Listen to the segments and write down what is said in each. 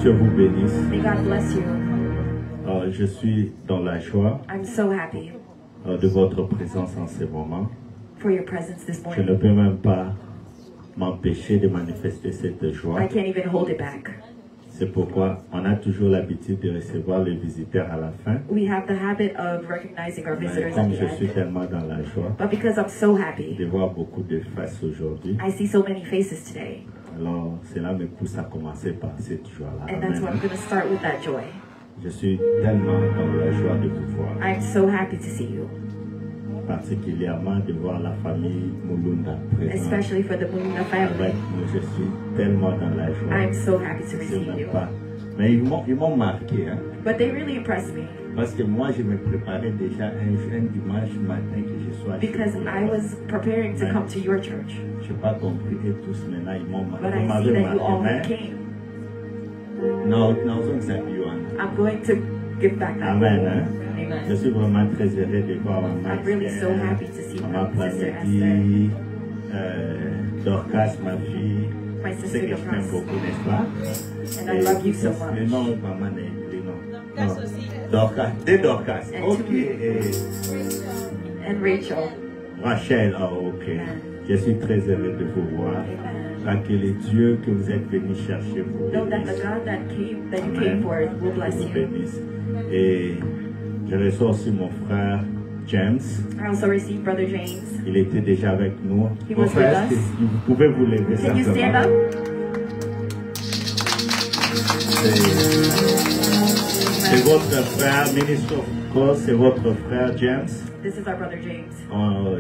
Dieu vous bénisse. May God bless you. Je suis dans la joie I'm so happy de votre présence en ce moment. for your presence this Je ne morning. peux même pas m'empêcher de manifester cette joie. I can't even hold it back. C'est pourquoi on a toujours l'habitude de recevoir les visiteurs à la fin. We have the habit of recognizing our Mais visitors at comme the je suis end. tellement dans la joie But because I'm so happy, de voir beaucoup de faces aujourd'hui, I see so many faces today. alors cela me pousse à commencer par cette joie-là. And that's why I'm Amen. going to start with that joy. Je suis tellement dans la joie de vous voir. I'm so happy to see you, Particulièrement de voir la famille Mulunda présente especially for the Mununa avec family. nous. Je suis tellement dans la joie. I'm so happy to Je receive sais you. pas. Mais ils m'ont marqué. Hein? But they really impressed me Parce que moi, je me préparais déjà un dimanche matin que je sois because chez vous. I was preparing to come to your church. Je n'ai pas compris et tous maintenant ils m'ont But marqué. I Vous see m'avez that you all marqué. came. Non, non, ça you I'm going to give back that. Amen. Hein? Je Amen. suis vraiment très heureux de voir maman. I'm really so happy to see Maman my sister Plamedi, Dorcas, ma fille. My C'est sister que je t'aime Dorcas. beaucoup, n'est-ce pas? And I love you so Le much. nom de maman est le nom. Dorcas, des Dorcas. And Ok. to And Rachel. Rachel, ok. Je suis très heureux de vous voir. Amen. Que le Dieu que vous êtes venu chercher vous Know that the bénisse. God that you Amen. came for will bless Vous you. bénisse. Et je reçois aussi mon frère James. I also received Brother James. Il était déjà avec nous. He Mon was frère, with us. vous pouvez vous lever Can you stand simplement. up? C'est votre frère, Ministre of Course, c'est votre frère James. This is our Brother James.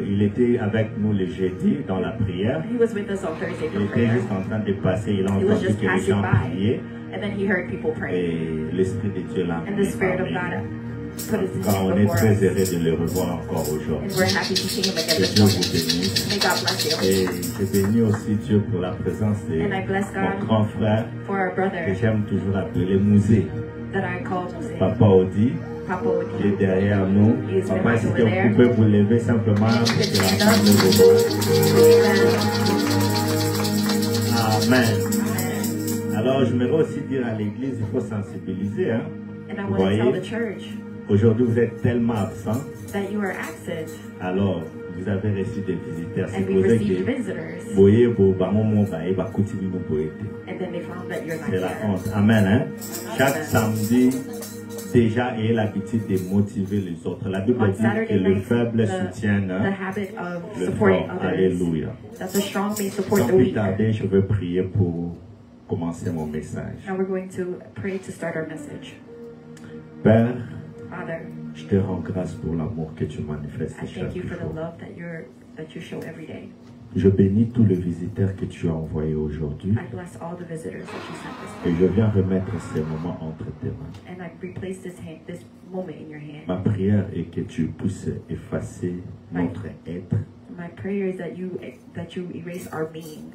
Il était avec nous le jeudi dans la prière. He was with us on Thursday Il for était prayer. juste en train de passer, il a He was entendu just que les passing gens by. priaient And then he heard people pray. et l'Esprit de Dieu l'a And the Spirit of God put his Car on name est before très us. heureux de le revoir encore aujourd'hui. And we're happy to see him again Que this Dieu vous morning. bénisse. May God bless you. Et je bénis aussi Dieu pour la présence de And I bless mon God grand frère for our que brother j'aime toujours appeler Mouzé. that I called Jose. Papa Odi, Papa il est Odi. derrière nous. He is Papa, right si over vous there. pouvez vous lever simplement pour que l'ensemble vous voit. Amen. Amen. Alors, je voudrais aussi dire à l'église, il faut sensibiliser. Hein? And I Vous want to tell voyez, the church aujourd'hui vous êtes tellement absents, that you are absent alors vous avez reçu des visiteurs. C'est and we pour ça received que visitors. voyez, vous va continuer nous pour aider. And then they found that you're not C'est la here. honte. Amen. Hein? Chaque samedi, déjà, ayez l'habitude de motiver les autres. La Bible On dit que Saturday le night, faible the soutienne habit of le supporting fort. others. Alléluia. That the strong may support Sans the plus weak. tarder, je veux prier pour commencer mon message. Now we're going to pray to start our message. Père, Father, je te rends grâce pour l'amour que tu manifestes I chaque thank you for the jour. love that you show every day. Je bénis tous les visiteurs que tu as envoyés aujourd'hui I bless all the visitors that you sent this et je viens remettre ces moments entre tes mains. and I replace this moment in your hand. Ma prière est que tu puisses effacer notre être. My prayer is that you erase our being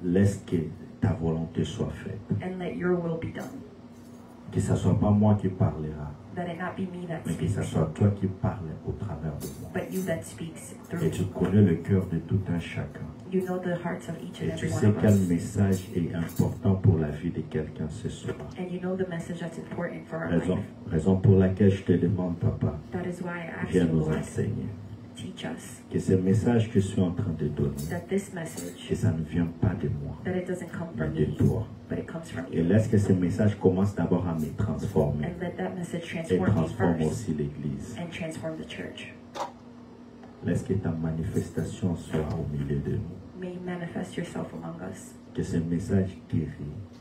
Laisse que ta volonté soit faite. and let your will be done. Que ce ne soit pas moi qui parlera, That it not be me that mais que ce speaks, soit toi qui parles au travers de moi. but you that speaks through Et tu me. connais le cœur de tout un chacun. You know the hearts of each and Et tu every one sais of quel us. message est important pour la vie de quelqu'un ce soir. And you know the message that's important for our Raison, life. raison pour laquelle je te demande, papa, That is why I ask viens you, nous Lord, enseigner. teach us Que ce message que je suis en train de donner, that this message, que ça ne vient pas de moi, that it doesn't come mais from de me, toi. but it comes from Et you. laisse que ce message commence d'abord à me transformer And let that message et transform me transforme first aussi l'Église. and transform the church. Laisse que ta manifestation soit au milieu de nous. May you manifest yourself among us. Que ce message guérit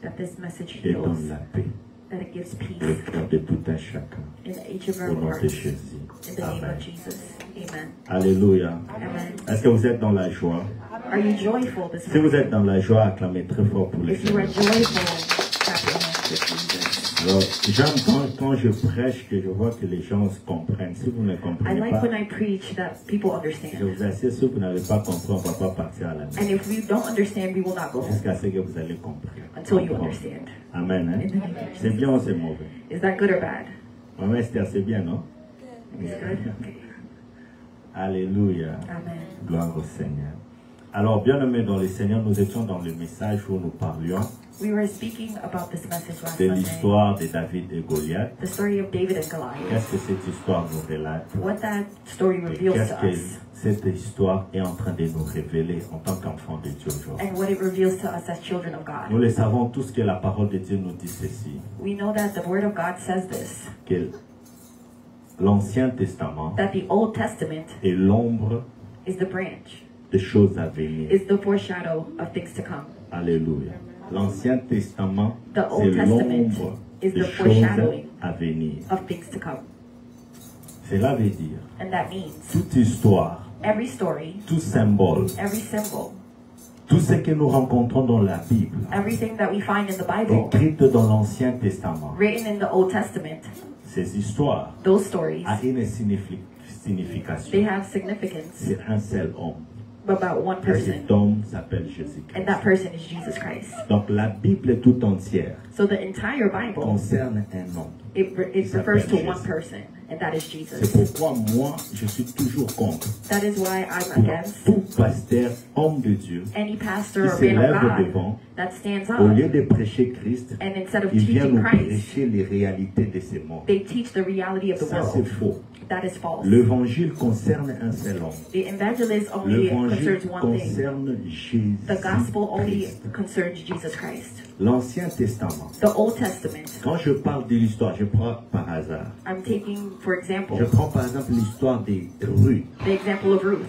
That this message et heals. donne la paix That it gives au peace cœur de tout un chacun. in each of our Au nom de hearts. Jésus. In the name Amen. of Jesus. Amen. Alléluia. Amen. Est-ce que vous êtes dans la joie? Are you joyful this Si vous morning? êtes dans la joie, acclamez très fort pour le If you are Seigneur. joyful, clap your hands with Jesus. Alors, j'aime quand je prêche que je vois que les gens se comprennent. Si vous ne I comprenez like pas, when I preach that people je understand. vous assure, si vous n'avez pas compris, on ne va pas partir à la maison. And if we don't understand, we will not go home Jusqu'à ce que vous allez comprendre. until you understand. Amen. Hein? In the name of C'est Jesus. bien ou c'est mauvais? Is that good or bad? Maman Esther, c'est bien, non? It's good? Okay. Alléluia. Amen. Gloire au Seigneur. Alors, bien-aimés dans le Seigneur, nous étions dans le message où nous parlions We were speaking about this message last de Sunday. l'histoire de David et Goliath. The story of David and Goliath. Qu'est-ce que cette histoire nous relate? What that story Et reveals qu'est-ce to que us. cette histoire est en train de nous révéler en tant qu'enfants de Dieu aujourd'hui? And what it reveals to us as children of Nous God. le savons tous que la parole de Dieu nous dit ceci, We know that the Word of God says this. que l'Ancien Testament That the Old Testament est l'ombre is the branch. des choses à venir. Is the foreshadow of things to come. Alléluia. L'Ancien Testament, The c'est Old Testament l'ombre is des the choses foreshadowing à venir. of things to come. Cela veut dire, And that means toute histoire, every story, tout symbole, every symbol, tout ce que nous rencontrons dans la Bible, everything that we find in the Bible, écrite dans l'Ancien Testament, written in the Old Testament, ces histoires those stories, ont une they signification. have significance C'est un seul homme. about one Et person. cet homme s'appelle And Jésus-Christ. that person is Jesus Christ. Donc la Bible tout entière So the entire Bible, concerne un homme. it refers to one person, and that is C'est Jesus. pourquoi moi, je suis toujours contre That is why I'm pour against tout pasteur, homme de Dieu, any pastor qui or se man of lève God devant, that stands au up lieu de prêcher Christ, and instead of il vient teaching nous Christ, prêcher les réalités de ce monde. they teach the reality of the Ça, c'est world. faux. That is false. L'évangile concerne un seul homme. The evangelist only L'évangile concerns one thing. concerne Jésus. The gospel only Christ. concerns Jesus Christ. L'Ancien Testament. The Old Testament, Quand je parle de l'histoire, je prends par hasard. I'm taking, for example, Je prends par exemple l'histoire des Ruth. the example of Ruth.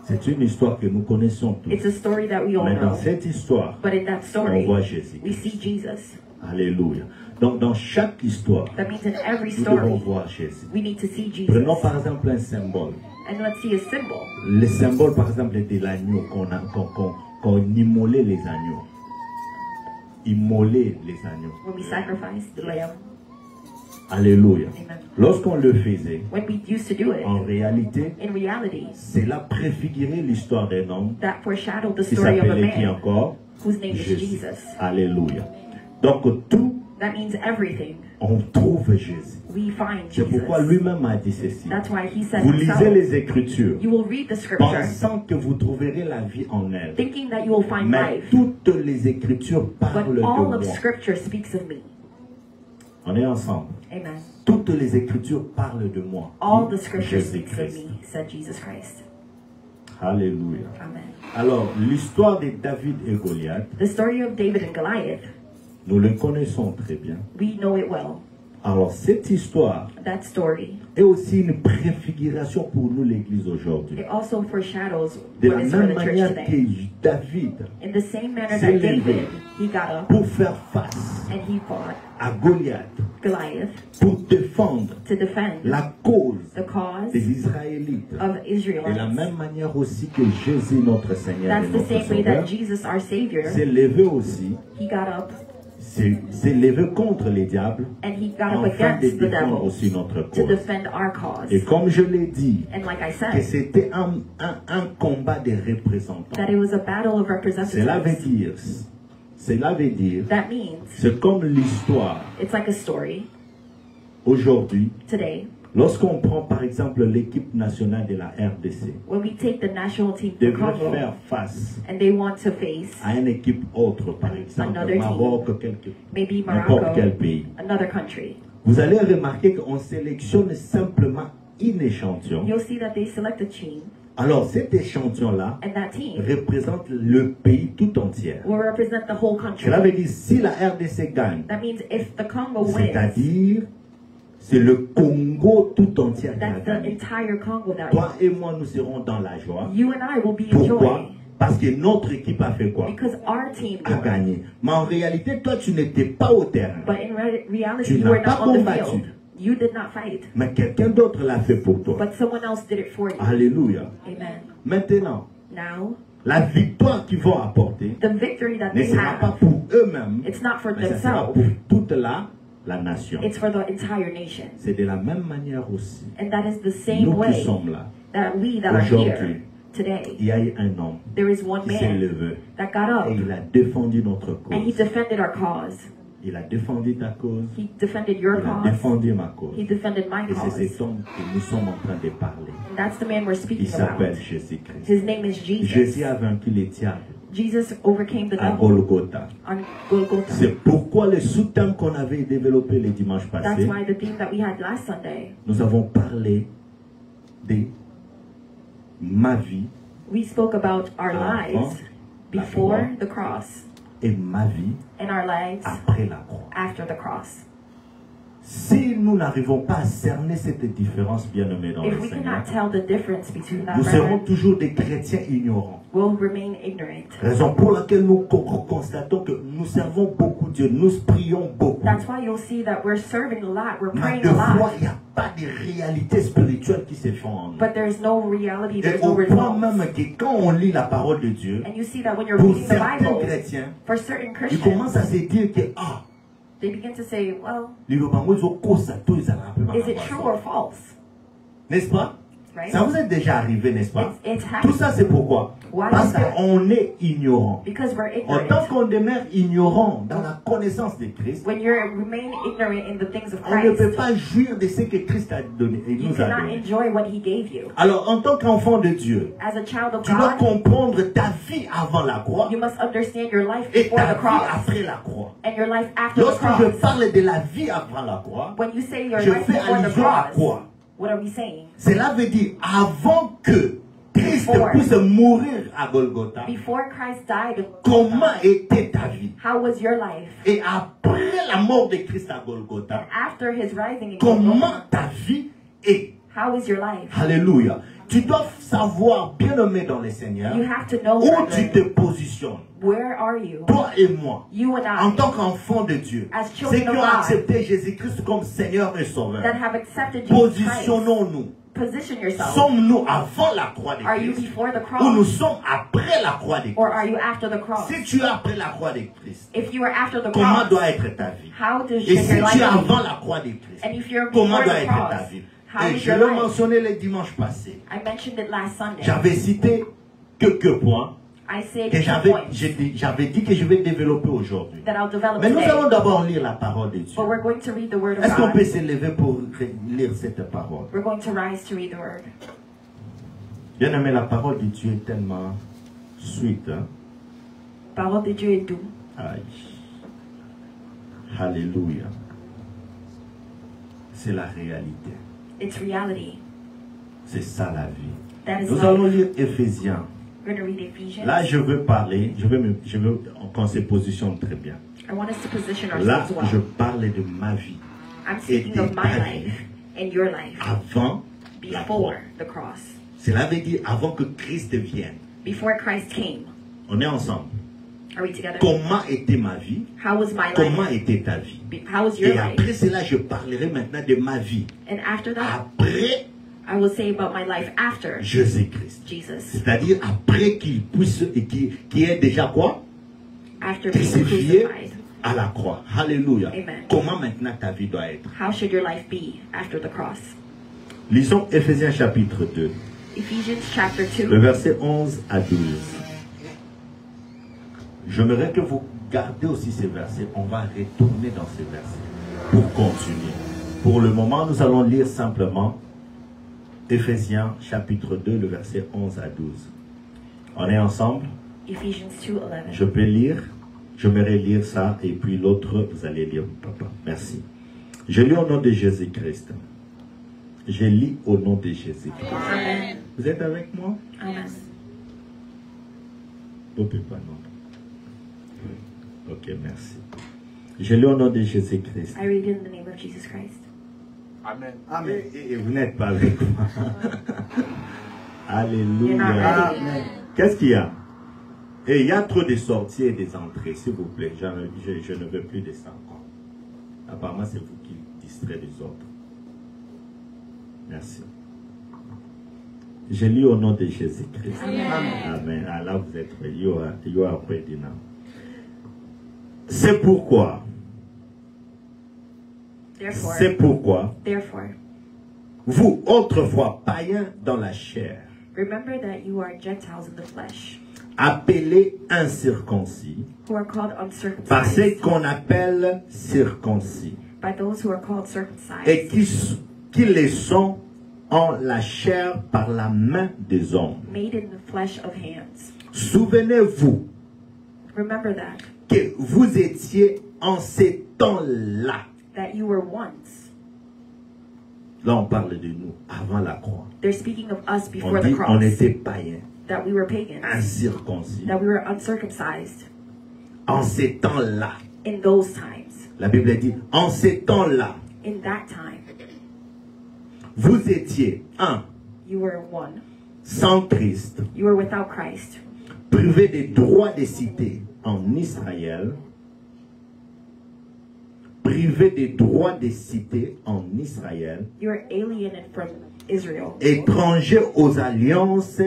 C'est une histoire que nous connaissons tous. It's a story that we all Mais dans know. cette histoire, But in that on story, voit Jésus. we see Jesus. Alléluia. Donc dans chaque histoire, That means in every nous devons story, voir Jésus. we need to see Jesus. Prenons par exemple un symbole. And let's see a symbol. Le symbole par exemple de l'agneau, qu'on immolait les agneaux. Immoler les agneaux. When we sacrifice the lamb, Alléluia. amen. Lorsqu'on le faisait, When we used to do it, en réalité, in reality, cela préfigurait l'histoire d'un homme that foreshadowed the qui story of a s'appelait qui man encore? whose name is Jésus. Jesus. Alléluia. Donc tout, That means everything. on trouve Jésus. We find C'est pourquoi Jesus. lui-même a dit ceci. That's why he said Vous lisez himself, les Écritures, you will read the scripture pensant que vous trouverez la vie en elle. thinking that you will find Mais life. toutes les Écritures parlent But de all moi. of scripture speaks of me. On est ensemble. Amen. Toutes les Écritures parlent de moi. All the Dit scripture speaks of Jésus-Christ. me, said Jesus Christ. Alléluia. Amen. Alors, l'histoire de David et Goliath, The story of David and Goliath, nous le connaissons très bien. we know it well. Alors, cette histoire That story, est aussi une préfiguration pour nous, l'Église, aujourd'hui. it also foreshadows De what la is for même the church manière today. que David, In the same manner s'est that levé David, he got up pour faire face and he fought à Goliath, Goliath pour défendre to defend la cause the cause des Israélites. of De la Israelites. même manière aussi que Jésus, notre Seigneur That's et the notre same way Sauveur, that Jesus, our Savior, s'est levé aussi, he got up s'est levé contre les diables, and he got up afin de against the défendre devil aussi notre to cause. defend our cause. Et comme je l'ai dit, And like I que said, c'était un combat des représentants. that it was a battle of Cela veut representatives. dire, That means c'est comme l'histoire it's like a story aujourd'hui. today. Lorsqu'on prend par exemple l'équipe nationale de la RDC, When we take the national team from devrait Congo faire face and they want to face à une équipe autre, par exemple Another Maroc, maybe n'importe quel Morocco, pays. another country, Vous allez remarquer qu'on sélectionne simplement un échantillon. you'll see that they select a team, Alors cet échantillon-là and that team représente le pays tout entier. will represent the whole country. Cela veut dire si la RDC gagne, That means if the Congo wins, c'est-à-dire c'est le Congo tout entier qui a that's the gagné. entire Congo that Toi et moi, nous serons dans la joie. you and I will be Pourquoi? enjoying Parce que notre équipe a fait quoi? because our team A won. gagné. Mais en réalité, toi, tu n'étais pas au terrain. But in reality, Tu you n'as were pas not on the combattu. field. You did not fight, Mais quelqu'un d'autre l'a fait pour toi. but someone else did it for you. Alléluia. Amen. Maintenant, Now, la victoire qu'ils vont apporter the victory that ne they sera pas have, pour eux-mêmes, it's not for mais ça sera themselves, pour toute la nation. it's for the entire nation. C'est de la même manière aussi. And that is the same Nous qui way sommes là, that we that are aujourd'hui, here today, il y a eu un homme there is one qui s'est man levé that got up et il a défendu notre and he cause. defended our cause. Il a défendu ta cause. He defended your Il a cause. défendu ma cause. He defended my Et c'est cause. cet homme que nous sommes en train de parler. And that's the man we're Il speaking s'appelle about. Jésus-Christ. His name is Jesus. Jésus a vaincu les diables Jesus overcame the à devil Golgotha. on Golgotha. C'est pourquoi le sous-thème qu'on avait développé le dimanche That's passé, why the theme that we had last Sunday, nous avons parlé de ma vie we spoke about our Avant lives la before croix. the cross et ma vie and our lives après la croix. after the cross. Si nous n'arrivons pas à cerner cette différence, bien-aimés dans If le we Seigneur, cannot tell the difference between that, nous serons brethren, toujours des chrétiens ignorants. we'll remain ignorant. Raison pour laquelle nous constatons que nous servons beaucoup Dieu, nous prions beaucoup. That's why you'll see that we're serving a lot, we're Mais praying de a fois, lot, il n'y a pas de réalité spirituelle qui se font en nous. but there's no reality, Et there's au no point results. même que quand on lit la parole de Dieu, And you see that when you're pour reading the certains Bible, chrétiens, for certain ils Christians, commencent à se dire que, ah, they begin to say, well, les Lobangos, ils ont causé ça, tous, ils allaient un peu mal is it avoir true ça. or false? N'est-ce pas? Right? Ça vous est déjà arrivé, n'est-ce pas? It's Tout happened ça, c'est pourquoi? Why Parce is that? qu'on est ignorant. Because we're En tant ignorant. qu'on demeure ignorant dans la connaissance de Christ, When you remain ignorant in the things of on ne peut Christ, pas jouir de ce que Christ a donné et you nous a cannot donné. enjoy what He gave you. Alors, en tant qu'enfant de Dieu, As a child of tu dois God, comprendre ta vie avant la croix you must understand your life et before ta the vie cross après la croix. and your life after the Lorsque je cross. parle de la vie avant la croix, When you say your je life fais before the allusion à cross, quoi? what are we saying? Cela veut dire avant que Christ Before. puisse mourir à Golgotha, Before Christ died, comment était ta vie? how was your life? Et après la mort de Christ à And Golgotha, after His rising in comment Golgotha, ta vie est? how is your life? Alléluia. Tu dois savoir, bien-aimé dans le Seigneur, You have to know, où tu te brethren, positionnes, where are you? toi et moi, You and en I tant qu'enfants de Dieu, As ceux children qui of ont God, accepté Jésus-Christ comme Seigneur et Sauveur. that have accepted Jesus Christ. Positionnons-nous. Position yourself. Sommes-nous avant la croix de Are you Christ before the ou nous cross? sommes après la croix de Or Christ? are you after the cross? Si tu es après la croix de Christ, If you are after the comment cross, doit être ta vie? how does Et si your tu es life avant be? la croix de Christ, And if you're comment before doit the être ta cross, vie? how Et is je your l'ai life? mentionné le dimanche passé. I mentioned it last Sunday. J'avais cité quelques points I said que 2 points j'avais dit que je vais développer aujourd'hui. that I'll develop Mais nous today. allons d'abord lire la parole de Dieu. But we're going to read the Word of Est-ce qu'on peut God. s'élever pour lire cette parole? We're going to rise to read the Word. Bien aimé, la parole de Dieu est tellement sweet. Hein? Parole de Dieu est doux. Aïe. Alléluia. C'est la réalité. It's reality. C'est ça la vie. That is Nous allons life. lire Éphésiens. We're going to read Ephesians. Là, je veux parler, je veux qu'on se positionne très bien. I want us to position Là, ourselves je well. parle de ma vie I'm speaking of my life and your life avant la croix. before the cross. Cela veut dire avant que Christ vienne. Before Christ came. On est ensemble. Are we together? Comment était ma vie? How was my Comment life? était ta vie? How was your Et après life? cela, je parlerai maintenant de ma vie. And after that, Après I will say about my life after Jésus-Christ. Jesus. C'est-à-dire après qu'il puisse et qui est déjà quoi? After being Crucifié crucified. à la croix. Alléluia. Amen. Comment maintenant ta vie doit être? How should your life be after the cross? Lisons Éphésiens chapitre 2, Ephesians chapter le 2. verset 11 à 12. J'aimerais que vous gardez aussi ces versets. On va retourner dans ces versets pour continuer. Pour le moment, nous allons lire simplement Éphésiens chapitre 2, le verset 11 à 12. On est ensemble? Ephesians 2:11. Je peux lire? J'aimerais lire ça et puis l'autre, vous allez lire, papa. Merci. Je lis au nom de Jésus-Christ. Je lis au nom de Jésus-Christ. Amen. Vous êtes avec moi? Amen. Vous pouvez pas, non. Ok, merci. Je lis au nom de Jésus-Christ. I read in the name of Jesus Christ. Amen. Amen. Et vous n'êtes pas avec moi. You're not Alléluia. ready. Qu'est-ce qu'il y a? Et il y a trop de sorties et des entrées, s'il vous plaît. Je ne veux plus de ça encore. Apparemment, c'est vous qui distrayez les autres. Merci. Je lis au nom de Jésus-Christ. Amen. Ah, là, vous êtes prêts. You are ready now. C'est pourquoi. Therefore, Vous, autrefois païens dans la chair, remember that you are Gentiles in the flesh. appelés incirconcis, who are called par ceux uncircumcised, qu'on appelle circoncis, by those who are called et circumcised, qui les sont en la chair par la main des hommes. made in the flesh of hands. Souvenez-vous Remember that, que vous étiez en ces temps-là. that you were once. Là, on parle de nous avant la croix. They're speaking of us On before the dit on cross, était païens, that we were pagans, incirconcis. that we were uncircumcised En ces temps-là, in those times. la Bible dit, en ces temps-là, In that time, vous étiez, you were one. sans Christ, You were without Christ, privés des droits des cités en Israël, privés des droits des cités en Israël, you were alienated from Israel, étrangers aux alliances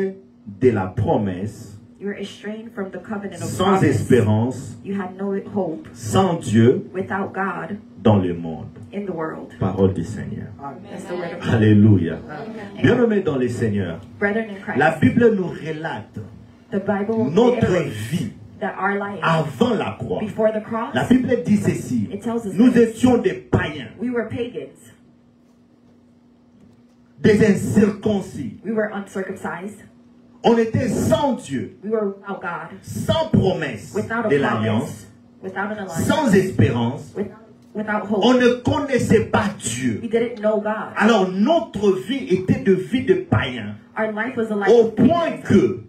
de la promesse, you were estranged from the covenant of sans promise. espérance, You had no hope, sans Dieu without God dans le monde. in the world. Parole du Seigneur. That's the word of God. Alléluia. Bien-aimés dans le Seigneur, Brethren in Christ, la Bible nous relate the Bible notre reiterates vie that our life avant la croix. before the cross, La Bible dit ceci. it tells us Nous this. étions des païens, We were pagans. des incirconcis. We were uncircumcised. On était sans Dieu, We were without God, sans promesse without a de promise, l'alliance, without an alliance, sans espérance. without On hope. ne connaissait pas Dieu. We didn't know God. Alors notre vie était de vie de païens, Our life was a life au of point pagans, que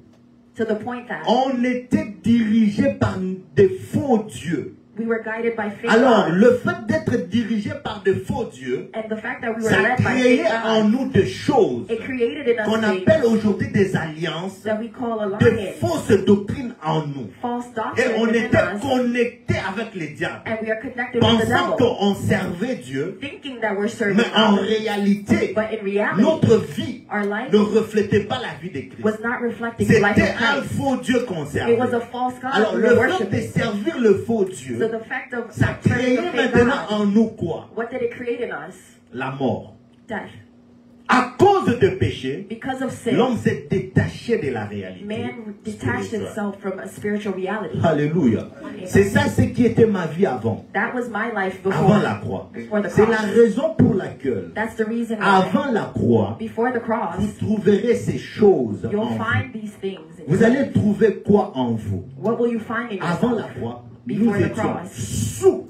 to the point that on était dirigé par des faux dieux. we were guided by faith. Alors, God. le fait d'être dirigé par de faux dieux, And the fact that we were ça led by créait faith en God, nous des choses it created in us qu'on things appelle aujourd'hui des alliances, that we call de alliance, fausses doctrines en nous. false Et doctrine on within était us, connecté avec les diables, and we are connected with the pensant devil, qu'on servait Dieu, thinking that we're serving mais en God. réalité, But in reality, notre vie our life ne reflétait pas la vie de Christ. was not reflecting the life C'était of un Christ. faux Dieu qu'on servait. It was a false God Alors, we le were fait de worshiping. servir le faux So Dieu, the fact of ça créait serving the fake maintenant God, en nous quoi? what did it create in us? La mort. Death. À cause de péché, Because of sin, l'homme s'est détaché de la réalité. man detached spirituelle. himself from a spiritual reality. Alléluia. C'est ça ce qui était ma vie avant. That was my life Avant la before, croix. before the C'est la cross. raison pour laquelle, That's the reason why avant la croix, before the cross, vous trouverez ces choses en you'll vous. find these things. in Vous your allez life. trouver quoi en vous? What will you find in Avant la yourself? croix, nous Before the étions cross. sous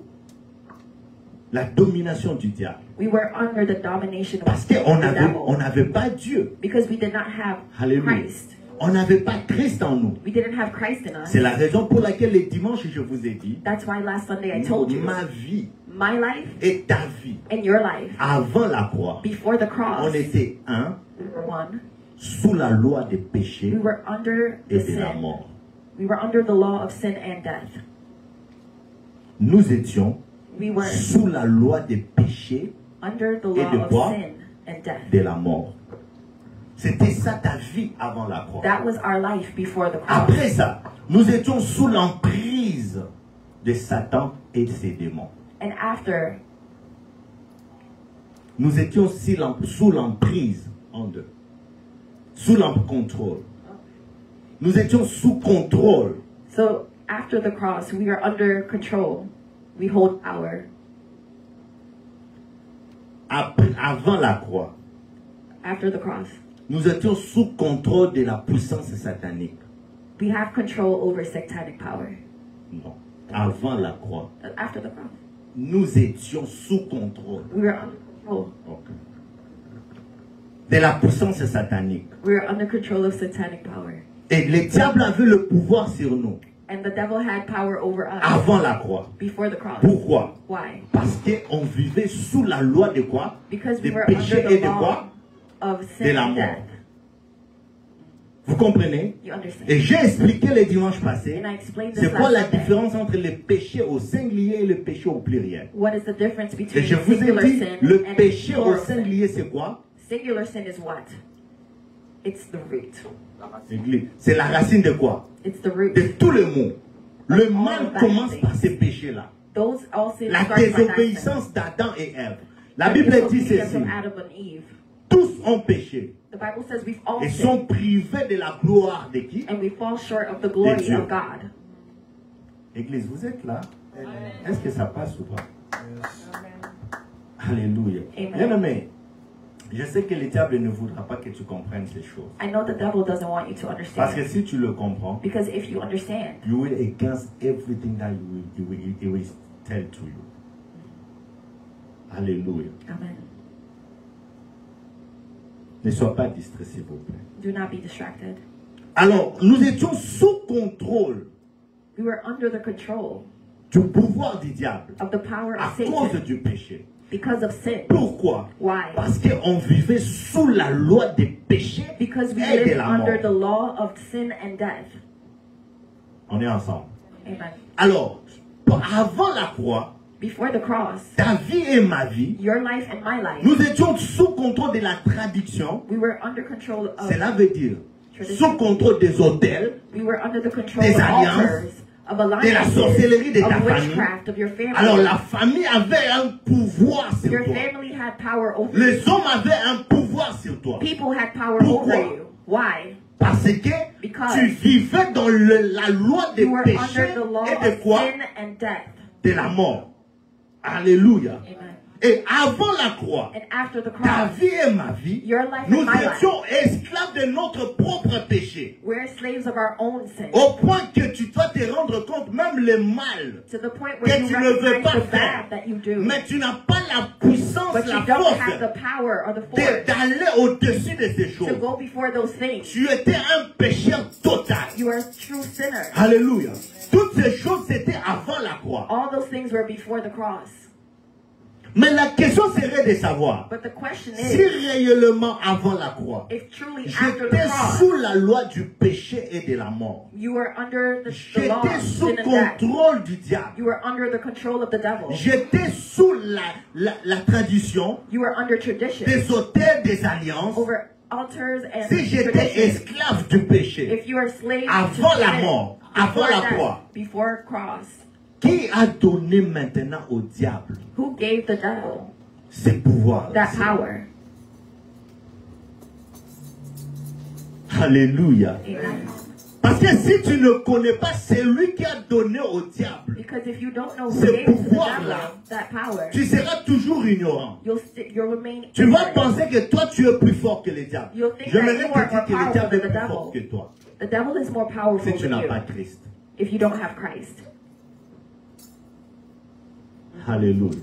la domination du diable. We were under the domination Parce of the qu'on devil n'avait pas Dieu. because we did not have Alléluia. Christ. On n'avait pas Christ en nous. We didn't have Christ in us. C'est la raison pour laquelle les dimanches, je vous ai dit, That's why last Sunday I told you, ma vie my life et ta vie, and your life, avant la croix, before the on cross, était we were one. sous la loi des péchés We were under et the de la sin. mort. We were under the law of sin and death. Nous étions We were sous la loi des péchés under the Et de law of quoi? sin and death. de la mort. C'était ça ta vie avant la croix. That was our life before the cross. Après ça, nous étions sous l'emprise de Satan et de ses démons. And after, Nous étions sous l'emprise en deux. Sous contrôle. Nous étions sous contrôle. so after the cross, we are under control. We hold power. Avant la croix, After the cross, nous étions sous contrôle de la puissance satanique. we have control over satanic power. Non. Avant la croix, After the cross, nous étions sous contrôle. we were under control. Ok. De la puissance satanique. We were under control of satanic power. Et le diable avait le pouvoir sur nous And the devil had power over us avant la croix. before the cross. Pourquoi? Why? Parce qu'on vivait sous la loi de quoi? Because De we were péché under et the de law quoi? of De sin la and mort. death. Vous comprenez? You understand? Et j'ai expliqué le dimanche passé, And I explained this c'est quoi last la Sunday. différence entre le péché au singulier et le péché au pluriel. What is the difference Et between je vous singular ai dit, sin le and péché au plural sin? singulier, c'est quoi? Singular sin is what? It's the root. C'est la racine de quoi? It's the root. De tout le monde. Le All mal of that commence thing. par ces péchés-là. Those all sins La start by that sin. désobéissance d'Adam et Ève. La The Bible dit disobedience ceci. of Adam and Eve. tous ont péché The Bible says we've all et sinned. sont privés de la gloire de qui? And we fall short of the glory Dieu. of God. Église, vous êtes là? Est-ce que ça passe ou pas? Alléluia. Amen. Bien-aimé, je sais que le diable ne voudra pas que tu comprennes ces choses. I know the devil doesn't want you to Parce que understand. si tu le comprends, Because if you understand, you will against everything that he will tell to you. Alléluia. amen. Ne sois pas distrait, s'il vous plaît. Do not be distracted. Alors, nous étions sous contrôle We were under the control du pouvoir du diable of the power à of cause Satan du péché. because of sin. Pourquoi? Why? Parce qu'on vivait sous la loi des péchés Because we et de live la under mort. the law of sin and death. On est ensemble. Amen. Alors, avant la croix, Before the cross, ta vie et ma vie, your life and my life, nous étions sous contrôle de la tradition. we were under control of, Cela veut dire sous contrôle des hôtels, we were under the control des of alliances, altars, of de la alliances, sorcellerie de ta of famille. witchcraft, of your family. Alors la famille avait un pouvoir sur Your toi. family had power over you. Les hommes avaient un pouvoir sur toi. People had power Pourquoi? over you. Why? Parce que Because tu vivais dans la loi des you were péchés under the law et de of quoi? sin and death. De la mort. Alléluia. Amen. Et avant la croix, And after the ta cross, vie et ma vie, your life nous and my life, étions esclaves de notre propre péché. we're slaves of our own sin. Au point que tu dois te rendre compte, même le mal, To the point que where you tu ne veux recognize pas the faire. bad that you do. Mais tu n'as pas la puissance, But you la don't force have the power or the force d'aller au-dessus de ces to choses. go before those things. Tu étais un pécheur total. You are a true sinner. Alléluia. Toutes ces choses, c'était avant la croix. All those things were before the cross. Mais la question serait de savoir But the question si is, réellement avant la croix, if truly after the j'étais cross, sous la loi du péché et de la mort. you were under the law J'étais of sous sin and death. contrôle du diable. You were under the control of the devil. J'étais sous la tradition You were under tradition, des autels, des alliances. over altars and Si j'étais tradition. esclave du péché, If you are slave avant to la sin, mort, avant before la death, croix, before cross, qui a donné maintenant au diable who gave the devil ces pouvoirs? that power? Alléluia. Amen. Parce que si tu ne connais pas celui qui a donné au diable, Because if you don't know who Ce gave to the pouvoir-là, devil that power, tu seras toujours ignorant. you'll remain Tu vas ignorant. penser que toi tu es plus fort que le diable. You'll think J'aimerais that you te are dire que more le diable est powerful than plus the fort que devil. toi. The devil is more powerful Si tu than n'as you pas Christ. if you don't have Christ. Alléluia.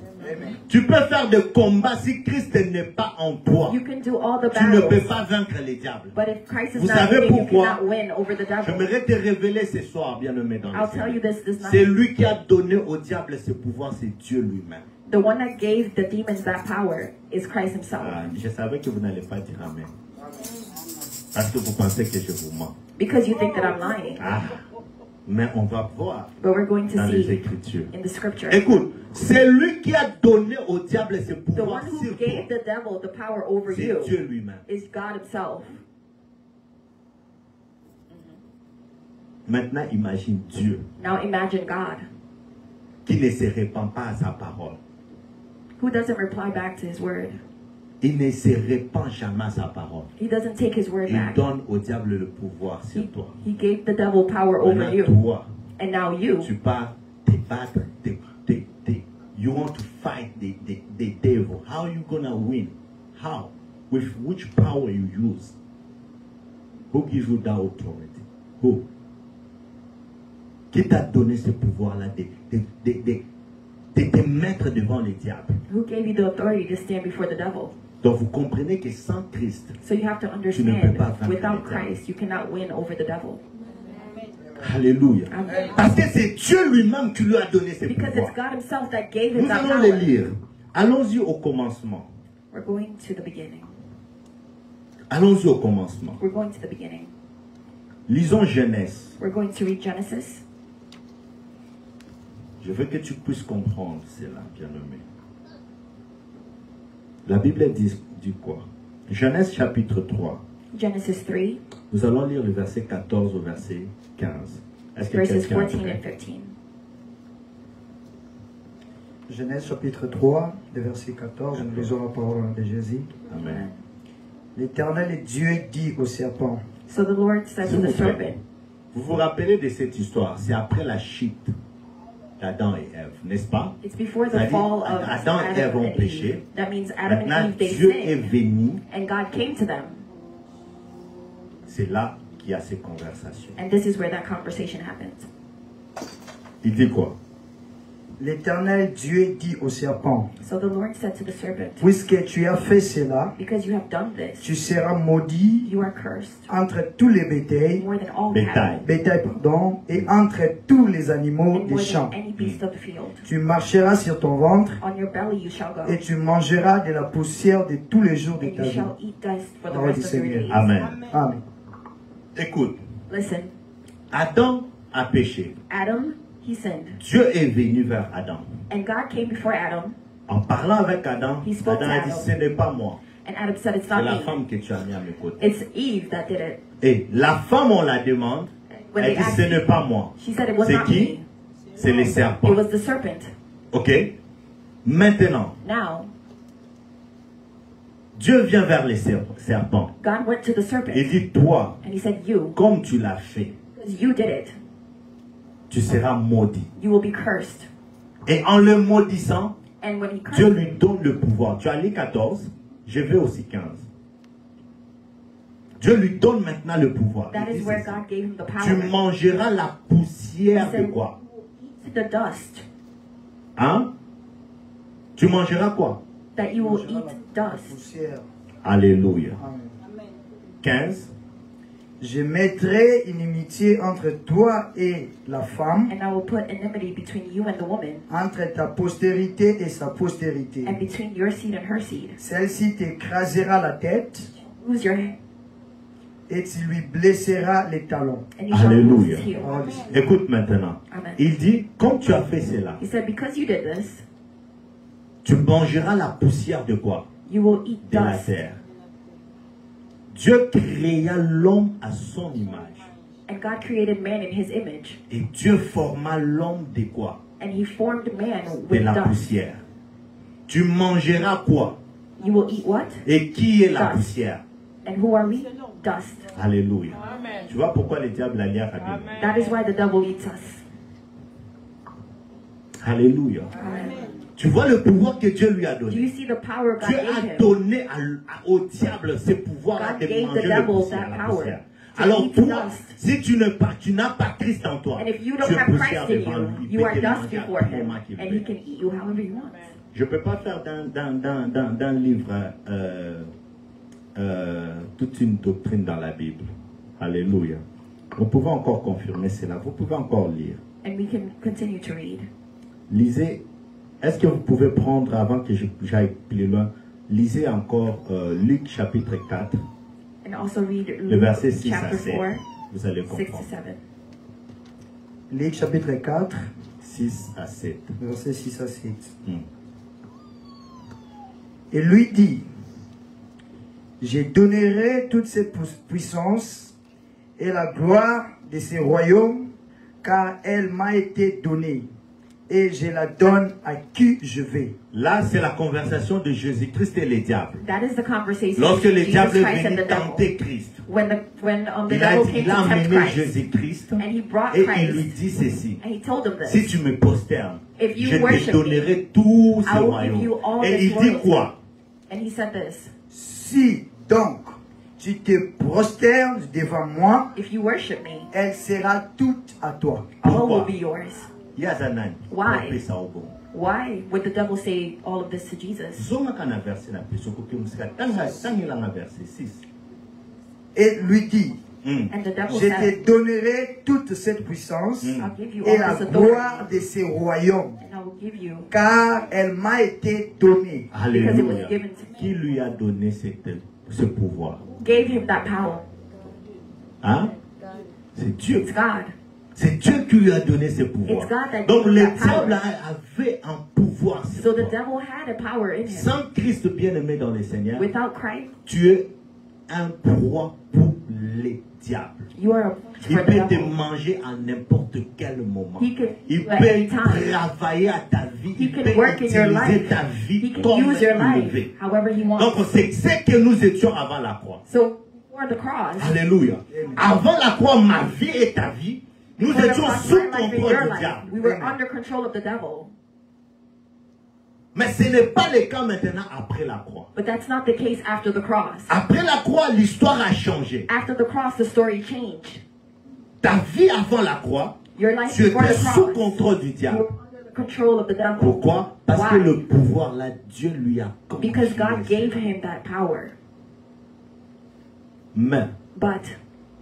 Tu peux faire des combats si Christ n'est pas en toi. You can do all the Tu ne peux battles, pas vaincre le diable. but if Christ is Vous not savez in you, you pourquoi? cannot win over the devil. J'aimerais te révéler ce soir, bien-aimé dans le I'll tell you Seigneur. this night. C'est lui qui a donné au diable ce pouvoir, c'est Dieu lui-même. The one that gave the demons that power is Christ himself. Ah, je savais que vous n'allez pas dire Amen. Parce que vous pensez que je vous mens. Because you think that I'm lying. Ah, mais on va voir But we're going to dans les see Écritures. in the scripture. Écoute, c'est lui qui a donné au diable ce The pouvoir one who sur toi. gave the devil the power over C'est you Dieu lui-même. is God himself. Maintenant, imagine Dieu Now imagine God, qui ne se répand pas à sa parole. who doesn't reply back to his word. Il ne se répand jamais à sa parole. He doesn't take his word Il back. donne au diable le pouvoir sur toi. He gave the devil power over Maintenant, you. toi, And now you, tu pars te battre. You want to fight the devil. How are you gonna win? How? With which power you use? Who gives you that authority? Who? Qui t'a donné ce pouvoir-là de te mettre devant le diable? who gave you the authority to stand before the devil? Donc vous comprenez que sans Christ, So you have to peux understand, pas vaincre without le diable. Christ, you cannot win over the devil. alléluia. Amen. Parce que c'est Dieu lui-même qui lui a donné ce Because pouvoir. it's God himself that gave him Nous that allons les power. lire. Allons-y au commencement. We're going to the beginning. Allons-y au commencement. We're going to the beginning. Lisons Genèse. We're going to read Genesis. Je veux que tu puisses comprendre cela, bien-aimé. La Bible dit quoi? Genèse chapitre 3. Genesis 3, Nous allons lire le verset 14 au verset 15. Est-ce que verses quelqu'un 14 est and prêt? 15. Genèse chapitre 3, le verset 14, nous lisons la parole de Jésus. Amen. L'Éternel Dieu dit au serpent. So the Lord said to the serpent. Vous vous rappelez de cette histoire? C'est après la chute d'Adam et Ève, n'est-ce pas? It's before the C'est-à-dire, fall of Adam et Ève Adam ont and Eve. péché. That means Adam and Maintenant, Eve, they Dieu est sinned. venu. And God came to them. C'est là qu'il y a ces conversations. And this is where that conversation happens. Il dit quoi? L'Éternel Dieu dit au serpent. So the Lord said to the serpent, Puisque tu as fait cela, because you have done this, tu seras maudit you are cursed entre tous les bétails, more than all Bétail. cattle, et entre tous les animaux and des more champs. than any beast of the field. Tu marcheras sur ton ventre On your belly you shall go, et tu mangeras de la poussière de tous les jours de and ta you vie. shall eat dust for the Parole du rest of your Seigneur. days. Amen. Amen. Écoute, Listen, Adam a péché. Adam, he sinned. Dieu est venu vers Adam. And God came before Adam, En parlant avec Adam, He spoke Adam to a dit, Adam. ce n'est pas moi, and Adam said, it's c'est not la me. femme que tu as mis à mes côtés. It's Eve that did it. Et la femme, on la demande, When elle they dit, asked ce n'est pas moi. She said it was C'est not qui? me. C'est les serpents. It was the serpent. Ok? Maintenant, Now, Dieu vient vers les serpents. God went to the serpent Il dit, toi, and he said, you, comme tu l'as fait, because you did it, tu seras maudit. you will be cursed. Et en le maudissant, And when he cursed Dieu him, lui donne le pouvoir. Tu as lu 14, je vais aussi 15. Dieu lui donne maintenant le pouvoir. that Il is dit where ceci, God gave him the tu power. mangeras la poussière He de said, quoi? eat the dust, Hein? Tu mangeras quoi? that you will Tu mangeras eat la dust. poussière. Alléluia. Amen. 15. Je mettrai inimitié entre toi et la femme, And I will put enmity between you and the woman, entre ta postérité et sa postérité. and between your seed and her seed. Celle-ci t'écrasera la tête Bruise your head, et tu lui blesseras les talons. and you shall bruise Alléluia. his heel. Parole du Seigneur. Écoute maintenant. Amen. Il dit, comme tu as fait cela, He said, because you did this, tu mangeras la poussière de quoi? you will eat De la dust. terre. Dieu créa l'homme à son image. And God created man in his image, Et Dieu forma l'homme de quoi? and he formed man De with la dust. poussière. Tu mangeras quoi? You will eat what? Et qui est la Dust. poussière? And who are we? Dust. Alléluia. Tu vois pourquoi le diable a lié à Rabbi? That is why the devil eats us. Alléluia. Amen. Tu vois le pouvoir que Dieu lui a Do you donné. see the power God Dieu gave a him? donné au diable ce pouvoir God de gave the manger la devil poussière. that La power poussière. to Alors eat toi, dust. si tu n'as pas Christ en toi, And if you tu don't es have poussière Christ in devant lui. Il you, you peut are te dust manger à before tout him, moment qu'il and veut. he can eat you however he wants. Je ne peux pas faire dans le livre toute une doctrine dans la Bible. Alléluia. Vous pouvez encore confirmer cela. Vous pouvez encore lire. And we can continue to read. Lisez. Est-ce que vous pouvez prendre, avant que j'aille plus loin, lisez encore Luc chapitre 4, And also read le verset Luke 6 à chapter 7. 4, Vous allez 6 to comprendre. 7. Luc chapitre 4, 6 à 7. verset 6 à 7. Hmm. Et lui dit, je donnerai toute cette puissance et la gloire de ce royaume, car elle m'a été donnée, et je la donne à qui je veux. Là, c'est la conversation de Jésus-Christ et les diables. That is the conversation Lorsque le between diable Jesus est Christ and venu the devil. tenter Christ, When the il a devil dit, came il a to tempt amené Christ, Jésus-Christ and he brought et il lui Christ, dit ceci. and he told him this. Si tu me prosternes, If you je te worship donnerai tout ce I will royaume. give you all Et this il dit royalty. quoi? And he said this, Si donc tu te prosternes devant moi, if you worship me, elle sera toute à toi. all Pourquoi? will be yours. Yazanani. Why? Opesa obo. Why would the devil say all of this to Jesus? Zonga kana verset na peso koke musika. Tangila na verset 6. Et lui dit, And the devil je said, te donnerai toute cette puissance I'll give you et all la this gloire authority, de ce royaume, and I will give you, car elle m'a été donnée. because it was Alléluia. given to Qui me. lui a donné ce pouvoir? Gave him that power. Hein? C'est Dieu. It's God. C'est Dieu qui lui a donné ce pouvoir. It's God that Donc gave le that power. diable avait un pouvoir sur So the toi. devil had a power in him. Sans Christ bien-aimé dans le Seigneur, Without Christ, tu es un proie pour les diables. You are a Il for the peut te devil. manger à n'importe quel moment. He can Il do at peut any time. travailler à ta vie. He Il can peut work in your utiliser life. ta He vie can comme use your il life veut. however he wants. Donc c'est ce que nous étions avant la croix. So before the cross, Alléluia. Avant la croix, ma vie et ta vie, nous before the étions cross, sous my life and contrôle your du life, diable. we were under control of the devil. Mais ce n'est pas le cas maintenant après la croix. But that's not the case after the cross. Après la croix, l'histoire a changé. After the cross, the story changed. Ta vie avant la croix, Your life tu before étais the sous cross, contrôle du you diable. were under the control of the devil. Pourquoi? Parce Why? que le pouvoir, là, Dieu lui a confié. Because God gave him that power. Mais, But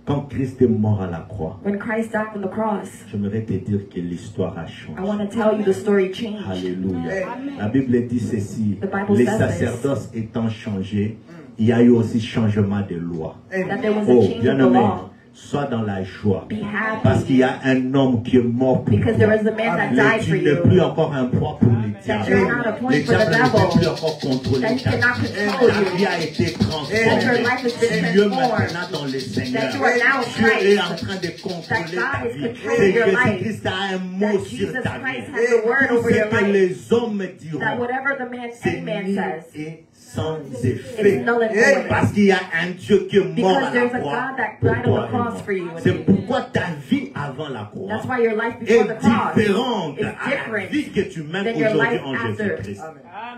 quand Christ est mort à la croix, when Christ died on the cross, j'aimerais te dire que l'histoire a changé. I want to tell you the story changed. Alléluia. La Bible dit ceci. The Bible Les says sacerdoces étant changés, il y a eu aussi changement de loi. That there was a Oh, change bien of the aimé, law. sois dans la joie. Be happy. Parce qu'il y a un homme qui est mort pour Because toi. there is a man that died Tu for n'es you. plus encore un poids pour les That diables. you're not a point Les for the diables ne devil. peuvent plus encore contrôler That he ta cannot vie. control Ta you. vie a été That your transformée. life has been Tu es transformed. maintenant dans le Seigneur. That you are now in Dieu est en Christ. train de contrôler That God ta is vie. controlling C'est your life. Jésus-Christ a un mot That sur Jesus ta vie. Christ has a word Tout over ce your que life. les hommes diront, That whatever the man, c'est any man nul says, et sans effet. it's null and void. Parce qu'il y a un Dieu qui est mort Because à la there's a croix God that pour died on toi the et cross moi. for you and C'est me. pourquoi ta vie avant la croix That's why your life before the est cross différente is à la different vie que tu mènes than your aujourd'hui life en after. Jésus-Christ.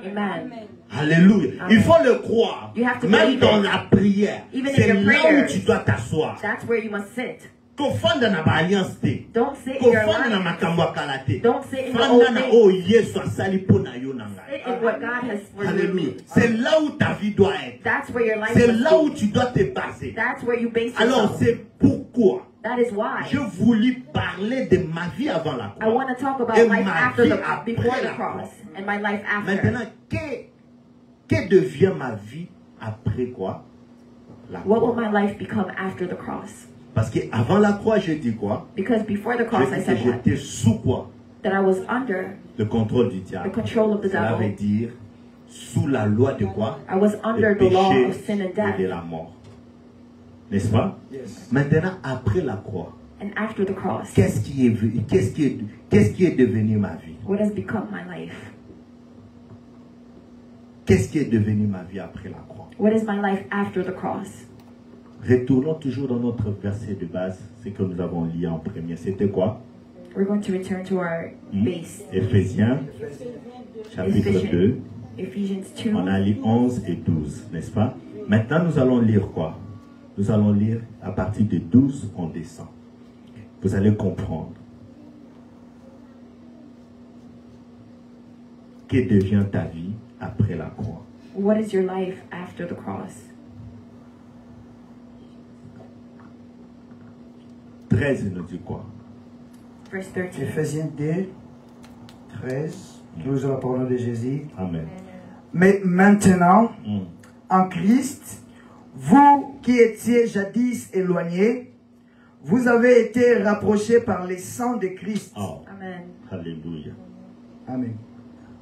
Amen. Alléluia. Amen. Il faut le croire. You have to Même believe dans it. la prière. Even in C'est your là où prayers. tu dois t'asseoir. That's where you must sit. Kofanda na alliance te. Don't sit in your Kofanda na life. makambo ya kala te. Don't sit in the Fanda old na things. oyo Yesu asali mpo na yo na ngai. Sit in what God has for Alléluia. you. C'est là où ta vie doit être. That's where your life C'est must là où be. tu dois te baser. That's where you base Alors yourself. c'est pourquoi That is why je voulais parler de ma vie avant la I croix. want to talk about Et life ma after vie the après before la the croix. cross and my life after. Maintenant, que devient ma vie après quoi? La What will croix. my life become after the cross? Parce qu'avant la croix, j'ai dit quoi? Because before the J'ai cross, I dit said que what? j'étais sous quoi? That I was under Le contrôle du the diable. control of the Cela veut devil. dire sous la loi de quoi? I was under Le the law péché of sin and et de death. la mort. N'est-ce pas? Yes. Maintenant, après la croix, And after the cross, qu'est-ce qui est devenu ma vie? what has become my life? Qu'est-ce qui est devenu ma vie après la croix? What is my life after the cross? Retournons toujours dans notre verset de base, ce que nous avons lu en premier. C'était quoi? We're going to return to our base. Éphésiens, chapitre 2. Ephesians 2. On a lu 11 et 12, n'est-ce pas? Maintenant, nous allons lire quoi? Nous allons lire à partir de 12, on descend. Vous allez comprendre. Que devient ta vie après la croix? What is your life after the cross? 13 nous dit quoi? Verse 13. Éphésiens 2, 13, nous la parole de Jésus. Amen. Mais maintenant, Mm. en Christ, vous qui étiez jadis éloignés, vous avez été rapprochés par les sangs de Christ. Oh, Amen. alléluia. Amen.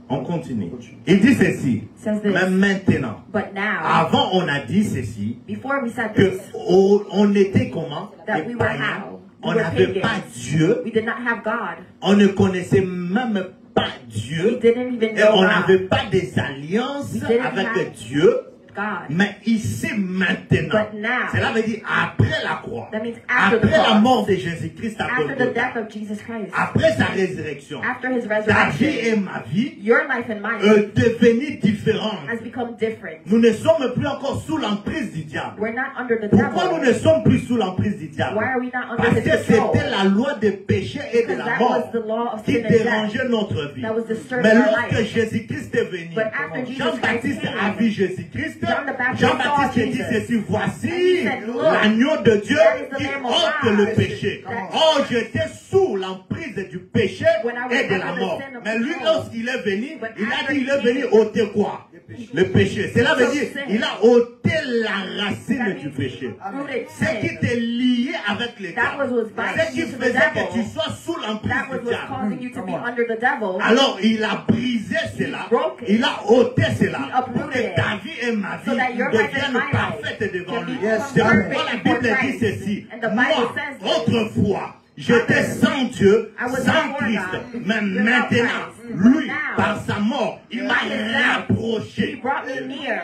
On continue. Il dit ceci. Says this. Mais maintenant, But now, avant on a dit ceci, before we said que this, on était comment? that Des we were païens. how? On We were n'avait pagans. pas Dieu. We did not have God. On ne connaissait même pas We Dieu. didn't even Et know on God. n'avait pas des alliances We didn't avec have Dieu. God. Mais ici maintenant, But now, cela veut dire après la croix, that means after the après la cross, mort de Jésus-Christ à after the Golgotha, death of Jesus Christ, après sa résurrection, after his ta vie resurrection, et ma vie your life and mine est devenue différente. has become different. Nous ne sommes plus encore sous l'emprise du diable. We're not under the Pourquoi nous devil. ne sommes plus sous l'emprise du diable? Why are we not under Parce his que control? c'était la loi des péchés et de Because la that mort was the law of qui sin and death. dérangeait notre vie. That was disturbing Mais our lorsque life. Jésus-Christ est venu, But after Jesus Jean-Baptiste Christ a came, vu Jésus-Christ. John the Baptist Jean-Baptiste saw dit Jesus. ceci, voici And he said, "Look, l'agneau de Dieu that is the qui Lamb of ôte God." le péché. That- Oh, j'étais sous l'emprise du péché When I was et de la under the mort. sin of Mais lui, control. lorsqu'il est venu, But il a after dit, he il est venu came, ôter quoi? Le péché. Cela veut So dire, sin. il a ôté la racine That du means péché. rooted Ce qui sin. t'est lié avec les That was diables. what's Ce qui binding you to the faisait que devil. tu sois sous l'emprise That was du what's diable. causing you to be Come on. under the devil. Alors, il a brisé cela, broke it. il a ôté cela, He uprooted pour que it. ta vie et ma ma vie so that your life and devienne my life parfaite devant can lui. be Yes, C'est amen. pourquoi la perfect Bible before dit Christ. ceci. And the Moi, Bible says this. autrefois, j'étais sans Dieu, I was sans before Christ. God, Mais without maintenant, Christ. lui, Now, par sa mort, il m'a He rapproché. brought me near.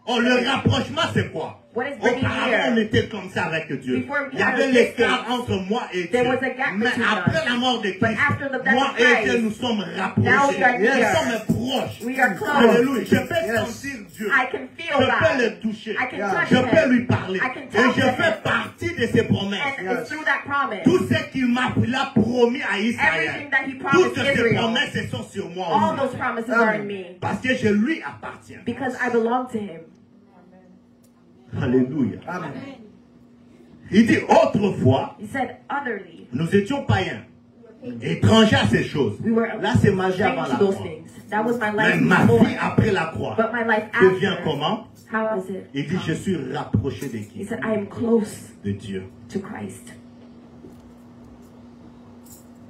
Oh, le rapprochement, c'est quoi? What is bringing Auparavant, on near? était comme ça avec Dieu. Before we Il y avait had a l'écart distance, entre moi et there Dieu. was a gap Mais between après us. la mort de But Christ, after the death moi of et Christ, Dieu, nous sommes now we rapprochés. are Nous near. sommes proches. We are close. Alléluia. Je peux Yes. sentir Dieu. I can Je feel peux God. le toucher. I can Yeah. touch Je peux Him. lui parler. I can Et talk je to fais Him. partie de ses promesses. And it's through that promise. Tout ce qu'il a promis à Israël, Everything that He promised toutes ces Israel, promesses sont sur moi all aussi. those promises are in me. Parce que je lui appartiens. Because I belong to Him. Alléluia. Amen. Il dit autrefois, He said, utterly, nous étions païens, étrangers à ces choses. we were Là, c'est ma vie avant strange la to those croix. things. That was my Mais life ma before. vie après la croix But my life devient after, comment? how is it? Il dit, je suis rapproché de He qui? said, I am close De Dieu. to Christ.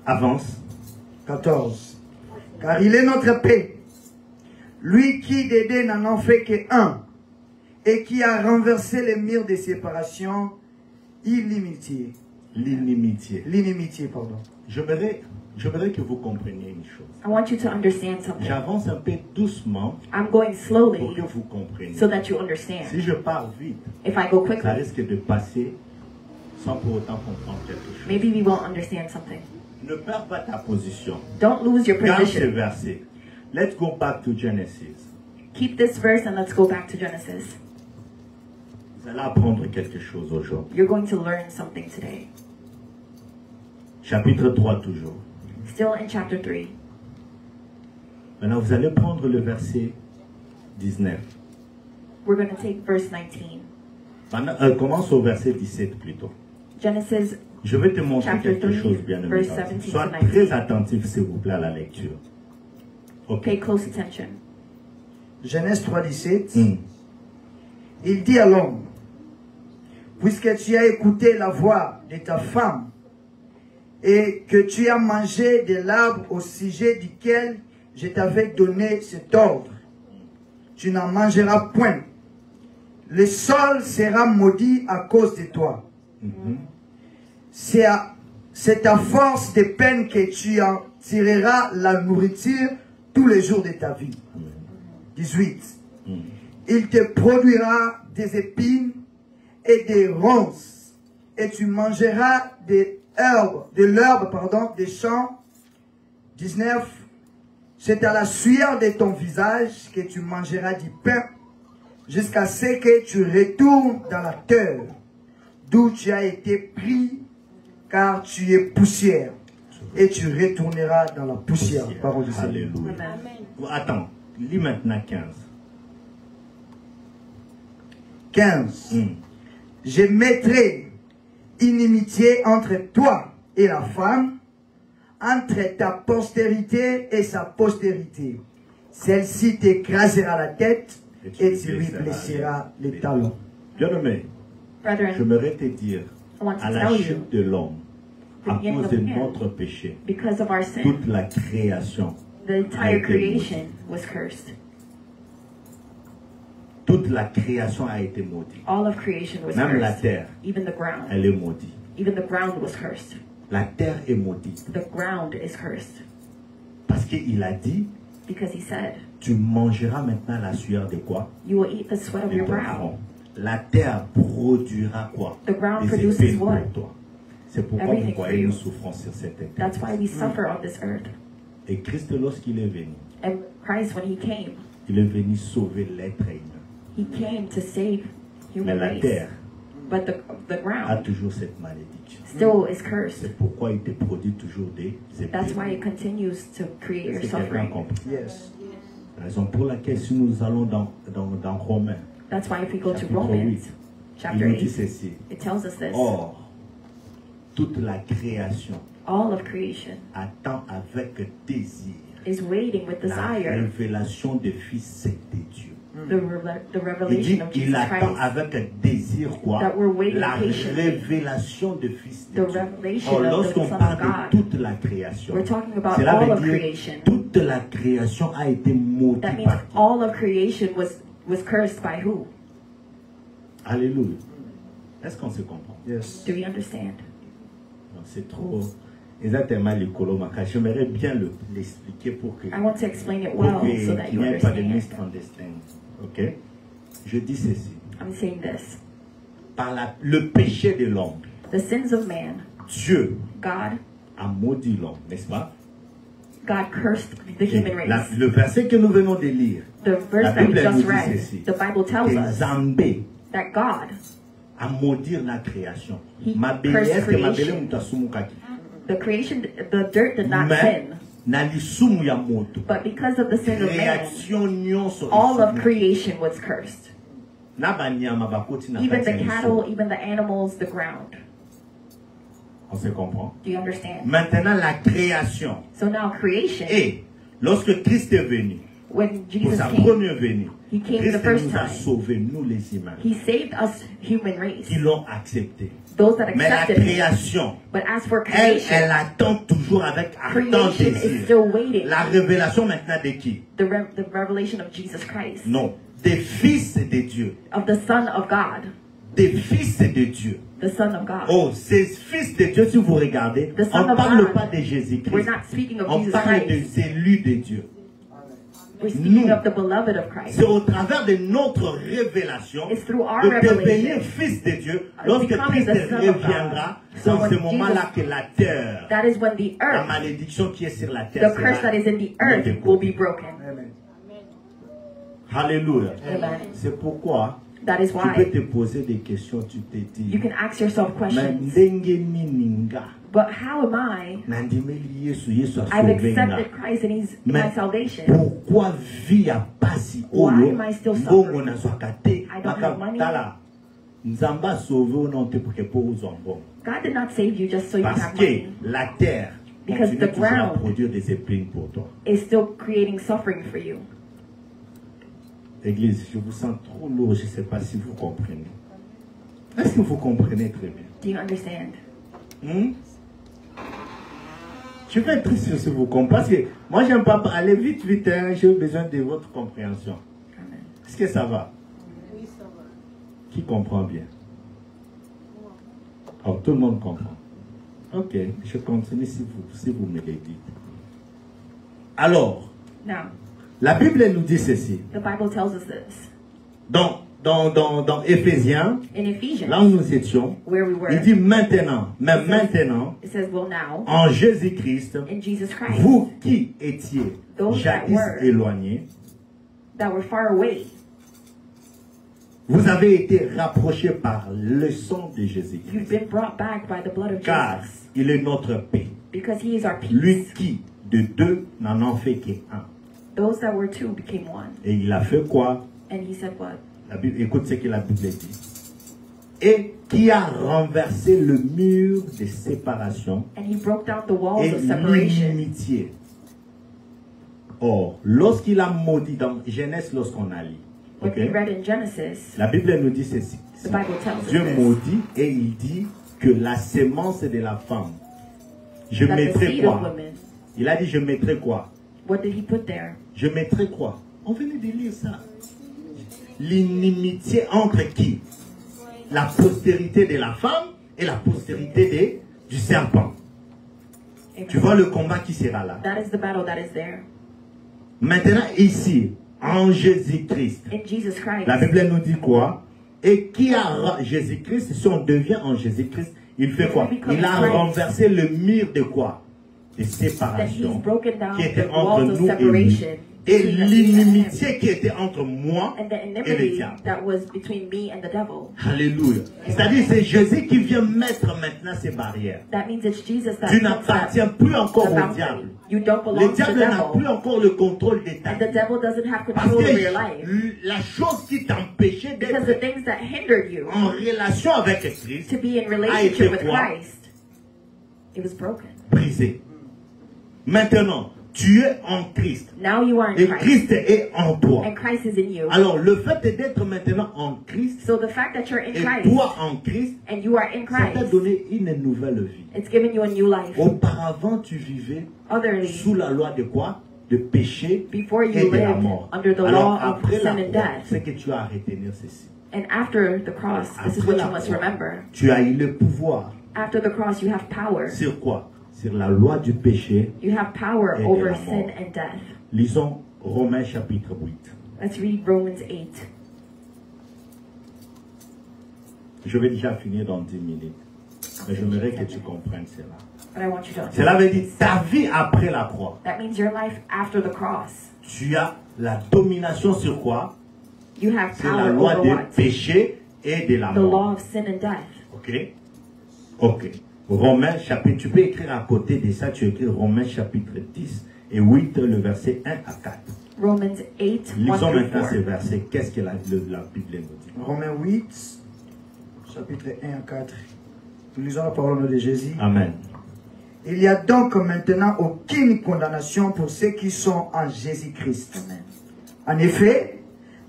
Avance. 14. Car il est notre paix, lui qui des deux n'en ont fait qu'un, et qui a renversé les murs de séparation, l'inimitié. L'inimitié, pardon. J'aimerais que vous compreniez une chose. I want you to understand something. J'avance un peu doucement I'm going pour slowly que vous compreniez. so that you understand. Si je pars vite, If I go ça quickly, risque de passer sans pour autant comprendre quelque chose. maybe we won't understand something. Ne perds pas ta position. Don't lose your Garde ce position. verset. Let's go back to Genesis. Keep this verse and let's go back to Genesis. Vous allez apprendre quelque chose aujourd'hui. You're going to learn something today. Chapitre 3 toujours. Still in chapter 3. Maintenant, vous allez prendre le verset 19. We're going to take verse 19. Maintenant, commence au verset 17 plutôt. Genesis, Je vais te montrer Chapter quelque 3, chose, bien aimé. verse 17 to Sois 19. très attentif, s'il vous plaît, à la lecture. Ok. pay close attention. Genèse 3,17. Hmm. Il dit à l'homme, puisque tu as écouté la voix de ta femme et que tu as mangé de l'arbre au sujet duquel je t'avais donné cet ordre, tu n'en mangeras point. Le sol sera maudit à cause de toi. Mhm. C'est à force de peine que tu en tireras la nourriture tous les jours de ta vie. 18. Hmm. Il te produira des épines et des ronces, et tu mangeras de l'herbe des champs. 19. C'est à la sueur de ton visage que tu mangeras du pain, jusqu'à ce que tu retournes dans la terre, d'où tu as été pris, car tu es poussière, et tu retourneras dans la poussière. Parole du Seigneur. Alléluia. Amen. Attends, lis maintenant 15. 15. Hmm. Je mettrai inimitié entre toi et la femme, entre ta postérité et sa postérité. Celle-ci t'écrasera la tête et tu lui blesseras les talons. Bien-aimé, Brethren, j'aimerais te dire, I want to à la tell you, chute de l'homme, the à beginning cause of de man, notre péché, because of our sin, toute la création, the entire creation was cursed. toute la création a été maudite. All of creation was Même la cursed. terre, Even the ground. elle est maudite. Even the ground was cursed. La terre est maudite. The ground is cursed. Parce qu'il a dit, Because he said, tu mangeras maintenant la sueur de quoi? you will eat the sweat of De your ton brow. front. La terre produira quoi? The ground Des produces épines what? pour toi. C'est pourquoi Everything vous for voyez you. une souffrance sur cette terre. That's why we suffer on this earth. Et Christ, lorsqu'il est venu, And Christ, when he came, il est venu sauver l'être humain. he came to save Mais human la race. terre But the a ground toujours cette malédiction. still is cursed. C'est pourquoi il te produit toujours des That's why épines. it continues to create your C'est quelqu'un suffering. compris. Yes. Raison pour laquelle si nous allons dans Romains, That's why if we go to Chapitre Romans 8, il chapter nous dit 8, ceci. it tells us this. Or, toute la création All of creation attend avec désir is waiting with la desire révélation des fils de Dieu. the Il revelation dit of qu'il Jesus attend Christ. avec désir quoi? That we're waiting La patiently. révélation des fils de The Dieu. revelation Or, of the lorsqu'on Son of parle God. de toute la création, We're talking about cela all veut of dire creation. toute la création a été maudite That means par Dieu. all of creation was was cursed by who? Alléluia. Est-ce qu'on se comprend? Yes. Do we understand? Non, c'est trop exactement les colomaka. J'aimerais bien l'expliquer pour que I want to explain it pour well qu'il so that you n'y ait pas de understand. misunderstanding. Ok? Je dis ceci. I'm saying this. Par le péché de l'homme, The sins of man, Dieu God a maudit l'homme, n'est-ce pas? cursed the human race. Le verset que nous venons de lire, The verse la that we Bible nous just dit read, ceci. the Bible tells Que us Zambé that God, a maudit la création. He Mabele, cursed est-ce que Mabele creation. mutasumukaki? the creation, the dirt did not Mais sin, na lisumu ya moto. but because of the sin of man, Création nyonso all of isumu. creation was cursed. Na banyama bakoti na Even kati the ya cattle, lisumu. even the animals, the ground. On se comprend? Do you understand? Maintenant la création. So now creation, Et lorsque Christ est venu, when pour Jesus sa came, première venue, He came Christ the first nous a time. sauvés, nous les humains, He saved us, human race, qui l'ont accepté. those that Mais la accepted Him. création, But as for elle creation, attend toujours avec ardent creation is désir. still waiting. La révélation maintenant de qui? The revelation of Jesus Christ, Non, des fils de Dieu. of the Son of God, Des fils de Dieu. the Son of God. Oh, ces fils de Dieu, si vous regardez, The Son on ne of parle God. pas de We're Jésus-Christ. not speaking of On Jesus parle Christ. des élus de Dieu. We're speaking Nous. of the beloved of Christ. C'est au travers de notre révélation It's through our de revelation. devenir fils de Dieu lorsque Becoming Christ the Son of reviendra. God. So Dans when ce moment-là Jesus- que la terre, That is when the la earth, malédiction qui est sur la terre, the curse that is in the earth, will be broken. Amen. Alléluia. Amen. C'est pourquoi That is tu peux why te poser des questions, tu te you dis, can ask yourself mais questions. ndenge nininga But how am I? nandimeli Yesu, Yesu I've asovenga. accepted Christ and He's Mais my salvation. pourquoi vie ya pasi Why oyo am I still mbongo suffering? nazwaka te I don't have money. tala nzambe asauve ono te pour que po ozwa mbongo God did not save you just so you parce have que money. la terre Because continue the toujours à ground produire des épines pour toi. It's still creating suffering for you. Église, je vous sens trop lourd, je ne sais pas si vous comprenez. Est-ce que vous comprenez très bien? Do you understand? Je vais être sûr si vous comprenez. Parce que moi, j'aime pas aller vite, vite. Hein, j'ai besoin de votre compréhension. Amen. Est-ce que ça va? Oui, ça va. Qui comprend bien? Oh, tout le monde comprend. Ok, je continue si vous me le dites. Alors, Now, la Bible elle nous dit ceci. the Bible tells us this. Dans Éphésiens, In Ephesians, là où nous étions, where we were, il dit maintenant, mais maintenant, it says, well, now, en Jésus-Christ, in Jesus Christ, vous qui étiez Those that jadis were. éloignés, that were far away, vous avez été rapprochés par le sang de you've Jésus-Christ. been brought back by the blood of Car Jesus. il est notre paix. Because He is our Lui peace. qui, de deux, n'en en fait qu'un. Those that were two became one. Et il a fait quoi? And He said what? La Bible, écoute ce que la Bible dit. Et qui a renversé le mur de séparation And He broke down the walls et of separation. l'inimitié. Or, lorsqu'il a maudit dans Genèse, lorsqu'on a lu, What ok, we read in Genesis, la Bible nous dit ceci. the Bible tells us Dieu this. maudit et il dit que la sémence de la femme, je That the mettrai seed of quoi? women, Il a dit je mettrai quoi? what did He put there? Je mettrai quoi? On venait de lire ça. L'inimitié entre qui? La postérité de la femme et la postérité du serpent. Amen. Tu vois le combat qui sera là. That is the battle that is there. Maintenant, ici, en Jésus-Christ, In Jesus Christ, la Bible nous dit quoi? Et qui a Jésus-Christ, si on devient en Jésus-Christ, il fait quoi? Il a renversé le mur de quoi? De that He's séparation broken down qui était the entre walls of nous et lui. separation. Et between us and l'inimitié qui était entre moi Him. And the et le enmity diable. that was between me and the devil. Alléluia. C'est-à-dire c'est Jésus qui vient mettre maintenant ces barrières. That means it's Jesus that Tu puts n'appartiens that plus encore the au boundary. diable. You don't Le belong to the diable n'a plus devil. encore le contrôle de ta And the vie. devil doesn't have Parce control que over your life. la chose qui t'empêchait Because the d'être things that hindered you en relation avec Christ to be in a été relationship with quoi? Christ, it was broken. Brisé. Maintenant, tu es en Christ. Now you are in Et Christ. Christ est en toi. And Christ is in you. Alors, le fait d'être maintenant en Christ So the fact that you're in et Christ toi en Christ, and you are in ça t'a Christ, donné une nouvelle vie. it's given you a new life. Auparavant, tu vivais Otherly, sous la loi de quoi? de péché before et you de la lived mort. under the Alors, law of après la sin and croix, death. c'est que tu as à retenir ceci. And after the cross, this is Après what la you must croix, remember. tu as eu le pouvoir. After the cross, you have power. Sur quoi? Sur la loi du péché. You have power Et de over la sin mort. and death. Lisons Romains chapitre 8. Let's read Romans 8. Je vais déjà finir dans 10 minutes. Mais j'aimerais que tu comprennes cela. But I want you to Cela understand. veut dire ta vie après la croix. That means your life after the cross. Tu as la domination sur quoi? You have C'est la power loi over du what? péché et de la The law mort. of sin and death. Ok? Ok. Romains chapitre, tu peux écrire à côté de ça, tu écris Romains chapitre 10 et 8, le verset 1 à 4. Romans 8, 1 Lisons through maintenant 4. ces versets. Qu'est-ce que la Bible nous dit? Romains 8, chapitre 1 à 4. Nous lisons la parole au nom de Jésus. Amen. Il n'y a donc maintenant aucune condamnation pour ceux qui sont en Jésus-Christ. Amen. En effet,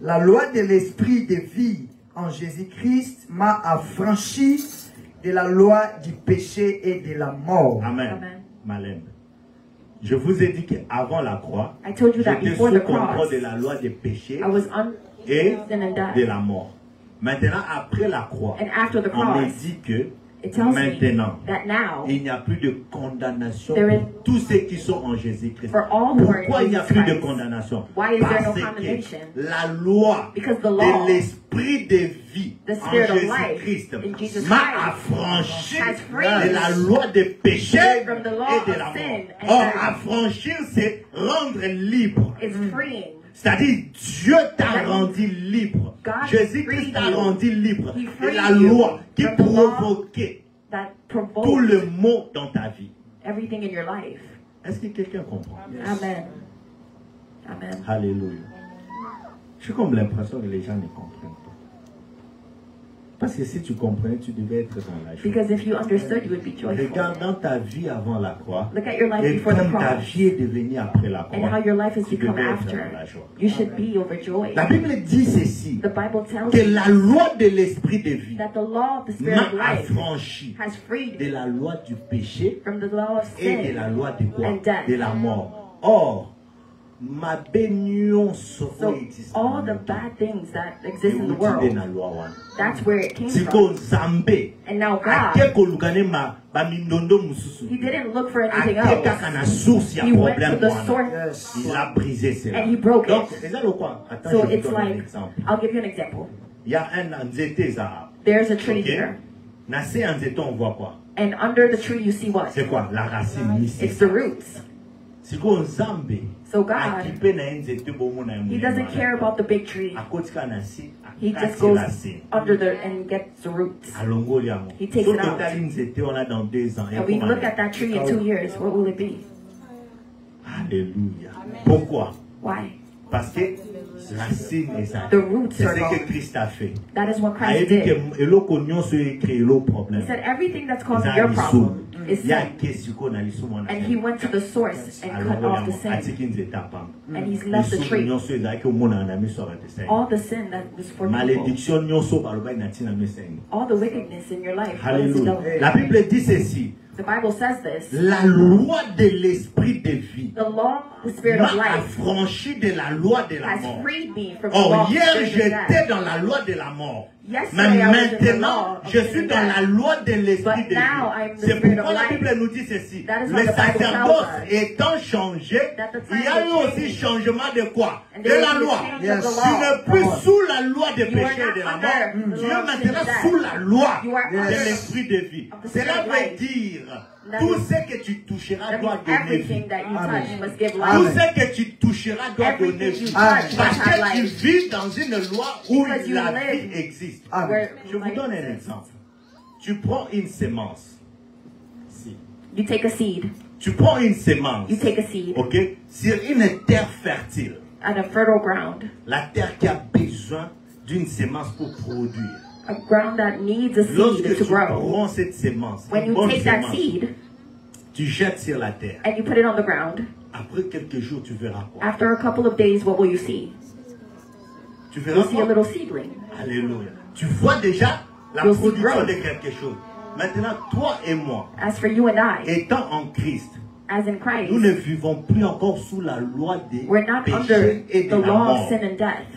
la loi de l'esprit de vie en Jésus-Christ m'a affranchi de la loi du péché et de la mort. Amen. Amen. Malem. Je vous ai dit qu'avant la croix, I told you that j'étais before sous the contrôle cross, de la loi des péchés I was under et sin and de death. la mort. Maintenant, après la croix, And after the on me cross, dit que it tells me maintenant, that now, il n'y a plus de condamnation There is- pour tous ceux qui sont en Jésus-Christ. For all who are in Pourquoi il n'y a Jesus plus de Christ. condamnation? Why is there Parce no que condemnation? la loi Because the de law, l'esprit de vie the en spirit of life Jésus-Christ in Jesus m'a Christ affranchi has freed de la loi des péchés from the law et de of la sin mort. and Or, death. affranchir, c'est rendre libre. is freeing. C'est-à-dire, Dieu t'a That rendu libre. God Jésus-Christ freed t'a you. rendu libre He de freed la you loi qui from the law provoquait That tout provokes le mot dans ta vie. everything in your life. Est-ce que quelqu'un comprend? Amen. Amen. Alléluia. J'ai comme l'impression que les gens ne comprennent pas. Parce que si tu comprenais, tu devais être dans la joie. Because if you understood, you would be joyful. Regarde dans ta vie avant la croix Look at your life et before the comme ta cross vie est devenue après la and how croix. your life has Tu become devais être after. dans la joie. You should be overjoyed. La Bible dit ceci, The Bible tells que you la loi de l'esprit de vie that the law of the Spirit of m'a life affranchi has freed de me la loi du péché from the law of et de sin la loi de quoi? and death. De la mort. Or, ma bénion So existe. all the bad things that exist in the world, that's where it came Siko from. Nzambe And now God, ake kolukane bamindo mususu He didn't look for anything ake kaka else. na source ya He went to problème the wana. source. Yes. Il a brisé cela. And he broke it. Donc, c'est ça le quoi? Attends, So je vous it's donne un like, exemple. I'll give you an example. Il y a un nzete za. There's a tree Ok? here. Na se nzete on voit quoi? And under the tree you see what? C'est quoi? La racine It's mystique. the roots. Siko Nzambe So God, akipe na nzete bomo na He doesn't care about the big tree. akotika na si He just akati goes racine. under there and gets the roots. Alongoli yango. He takes So it out. totali nzete on a dans 2 ans. And we look at that tree in 2 years, what will it be? Alléluia. Pourquoi? Why? Parce que racine est ça. The roots C'est are ce gone. que Christ a fait. That is what Il a Christ dit did. que eloko nyonso écrit le problème. He said everything that's causing Za your lisu. problem is Il y a sin. question qu'on a lisu mon And He went to the source and cut off the sin. atiki nzete apamba. And He's left the Lisu tree. nyonso ezalaki omona na miso ya bato esengi. All the sin that was for people. Malédiction nyonso balobaki na ntina mesengi. All the wickedness in your life. What is it Alléluia. done? La Bible dit ceci. The Bible says this. La loi de l'esprit de vie The law, the spirit of m'a life, affranchi de la loi de la has mort. freed me from the law Or of hier sin and j'étais death. dans la loi de la mort. Yesterday Mais I was in the maintenant law of je sin suis and dans la death. loi de l'esprit But de now vie. I'm the C'est spirit pourquoi of la life. Bible nous dit ceci. That is Le what the Bible sacerdoce tells us. étant changé, That the il y a time eu will aussi change. changement de quoi? And De there la will be loi. a change Yes. of the Tu law. n'es plus sous la loi des You are péchés et de la not mort. under the Tu es law of sin maintenant and death. sous la loi You are de under l'esprit de vie. of the Cela spirit of veut life. dire That tout is- ce que tu toucheras That doit means donner vie. everything that you Amen. touch must give Tout life. ce que tu toucheras doit donner Everything vie. you Amen. touch Parce must have que tu life. vis dans une loi où Because you la live vie existe. Amen. Where Je vous life donne un exists. exemple. Tu prends une sémence. Si. You take a seed. Tu prends une sémence. You take a seed Ok? Sur une terre fertile. on a fertile ground. La terre qui a besoin d'une sémence pour produire. A ground that needs a seed Lorsque to tu grow. prends cette sémence, When une you bonne take that sémence, seed tu jettes sur la terre. and you put it on the ground, Après quelques jours, tu verras quoi? after a couple of days, what will you see? Tu verras You'll see a quoi? little seedling. Alléluia. Tu vois déjà la You'll see production growth. de quelque chose. Maintenant, toi et moi, As for you and I, étant en Christ, as in Christ, nous ne vivons plus encore sous la loi des we're not under péchés et de the la law mort. of sin and death.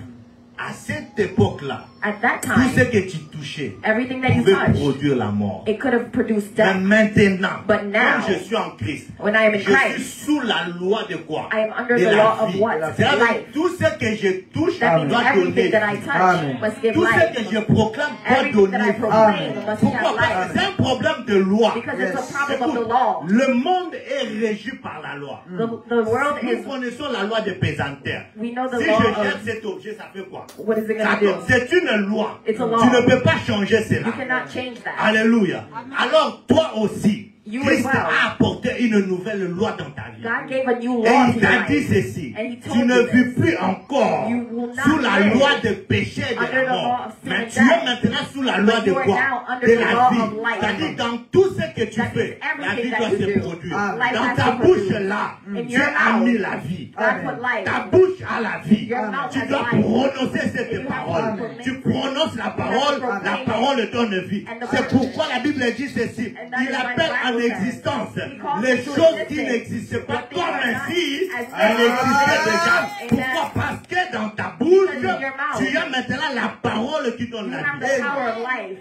À cette époque-là, At that tout ce time, que tu touchais everything that you pouvait touched, produire la mort. it could have produced Mais death. maintenant, But now, quand je suis en Christ, When I am in je suis Christ, sous la loi de quoi? I am under De the la law of vie. what? C'est-à-dire Life. tout ce que je touche That means doit everything donner that I vie. touch Amen. must give Tout ce life. que je proclame doit Everything that I donner vie. proclaim Amen. must Pourquoi? have Parce que life. c'est un problème de loi. Because it's a Yes. problem of the Écoute, law. le monde est régi par la loi. The world Nous is, connaissons la loi de pesanteur. we know the Si law je jette of, cet objet, ça fait quoi? what is it Ça going to donne- do? C'est une loi. It's a law. Tu ne peux pas changer You cela. cannot change that. Alléluia. Alors toi aussi, You Christ as well. a apporté une nouvelle loi dans ta vie. God gave a new Et law il to your t'a dit life. ceci, And he tu told ne you vis this. plus encore You will not sous la live loi de péché et de under la the law mort. of sin Mais and tu es death. maintenant sous la loi But de you are quoi? now under De the la law vie. of life. C'est-à-dire dans tout ce que tu That fais, means la everything vie that doit you se do. produire. Life Dans has ta to bouche produce. là, In Dieu your a mouth, mis la vie. God put life. Ta bouche a la vie. Your mouth Tu has dois life. prononcer cette You have to parole. proclaim. Tu prononces la You have parole, to proclaim la it. parole donne vie. And the C'est Bible- pourquoi la Bible dit ceci. And that Il is why appelle the en Bible says, existence He calls les into choses qui existence n'existent pas what things comme are not ainsi as elles though existaient they déjà. are. Pourquoi? Amen. Parce que dans ta bouche, Because in your mouth, tu as maintenant la parole qui donne You la have the vie. power of life.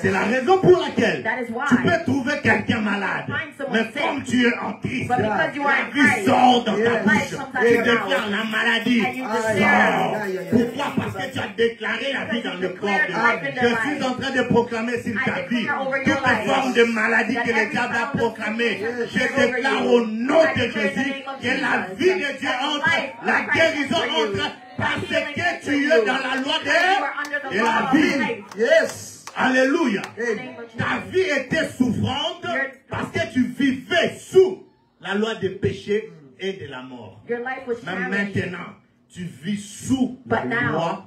C'est la raison pour laquelle That is why tu peux trouver quelqu'un malade. find someone Mais sick. comme tu es en Christ, But because you are la in vie Christ, sort dans ta Yes. bouche life comes out et your déclare mouth. la maladie. And you Sort. declare. Pourquoi? Parce que tu as déclaré la vie dans le corps de life in Dieu. their Je suis life. en train de proclamer sur I ta vie declare over your toute life forme de maladie that que le every diable a form of proclamée. sickness Je is over déclare you. au nom I de declare in the Jésus name of que la Jesus vie de Dieu that entre, life of la Christ guérison is for you. entre, parce Healing que is tu for es you. dans la loi You are under the de law la of vie. life. Yes. Alléluia. In the name of Ta Jesus. vie était souffrante parce que tu vivais sous la loi des péchés et de la mort. Your life was Mais challenged. maintenant, tu vis sous la But now, loi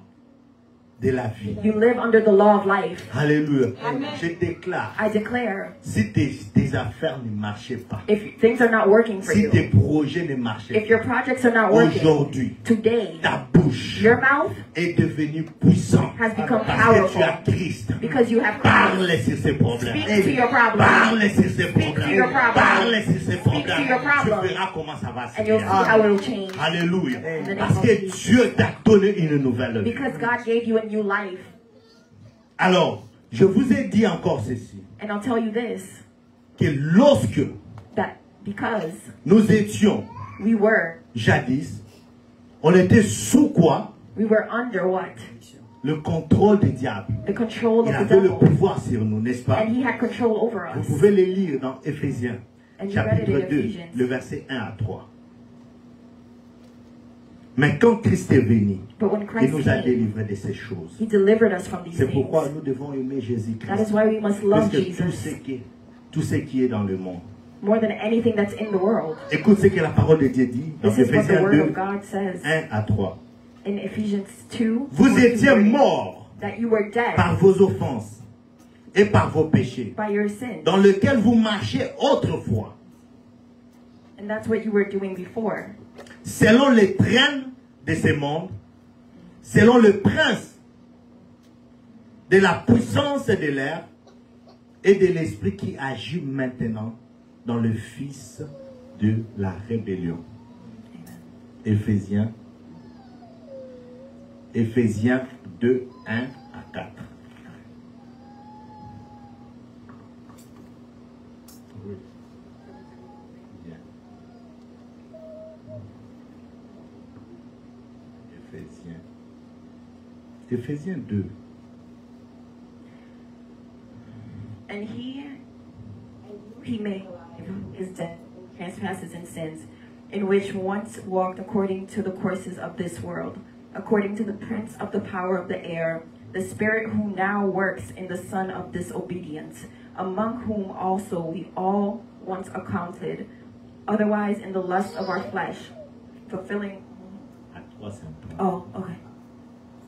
de la vie. You live under the law of life. Alléluia. Je déclare, I declare, si tes affaires ne marchaient pas, if things are not working for si you, tes projets ne marchaient if your pas, projects are not working, aujourd'hui, today, ta bouche your mouth est devenue puissante has become parce que tu as powerful Christ. because you have Christ. Parle sur ces problèmes. Speak to your problem. Parle sur ces Speak to your problèmes. problem. Parle sur ces Speak to problèmes. your problem. Tu verras comment ça va se And you'll see faire. how it will change. Alléluia. In the name Parce of que Jesus. Dieu t'a donné une nouvelle vie. Because God gave you a new life. Alors, je vous ai dit encore ceci, And I'll tell you this, que lorsque that because nous étions we were jadis, on était sous quoi? we were under what? Le contrôle du diable. The control Il of the avait le devil. pouvoir sur nous, n'est-ce pas? And he had control over Vous us. pouvez les lire dans Éphésiens, And you read it chapitre in 2, Ephesians. le verset 1 à 3. Mais quand Christ est venu, But when il Christ nous a came, délivrés de ces choses. he delivered us from these C'est things. pourquoi nous devons aimer That Jésus-Christ. is why we must love Plus que Jesus tout ce qui est dans le monde. more than anything that's in the world. Écoute ce que la parole de Dieu dit dans This is what the Éphésiens word 2, of God says 1 à 3. in Ephesians 2. Vous étiez morts That you were dead par vos offenses et par vos péchés, by your sins. dans lesquels vous marchiez autrefois, And that's what you were doing before. selon les traînes de ce monde, selon le prince de la puissance de l'air et de l'esprit qui agit maintenant dans le fils de la rébellion. Éphésiens 2, 1 à 4. Bien. Éphésiens 2. And he made his death, trespasses and sins, in which once walked according to the courses of this world, according to the prince of the power of the air, the spirit who now works in the son of disobedience, among whom also we all once accounted, otherwise in the lust of our flesh, fulfilling... À 3, c'est un point. Oh, okay.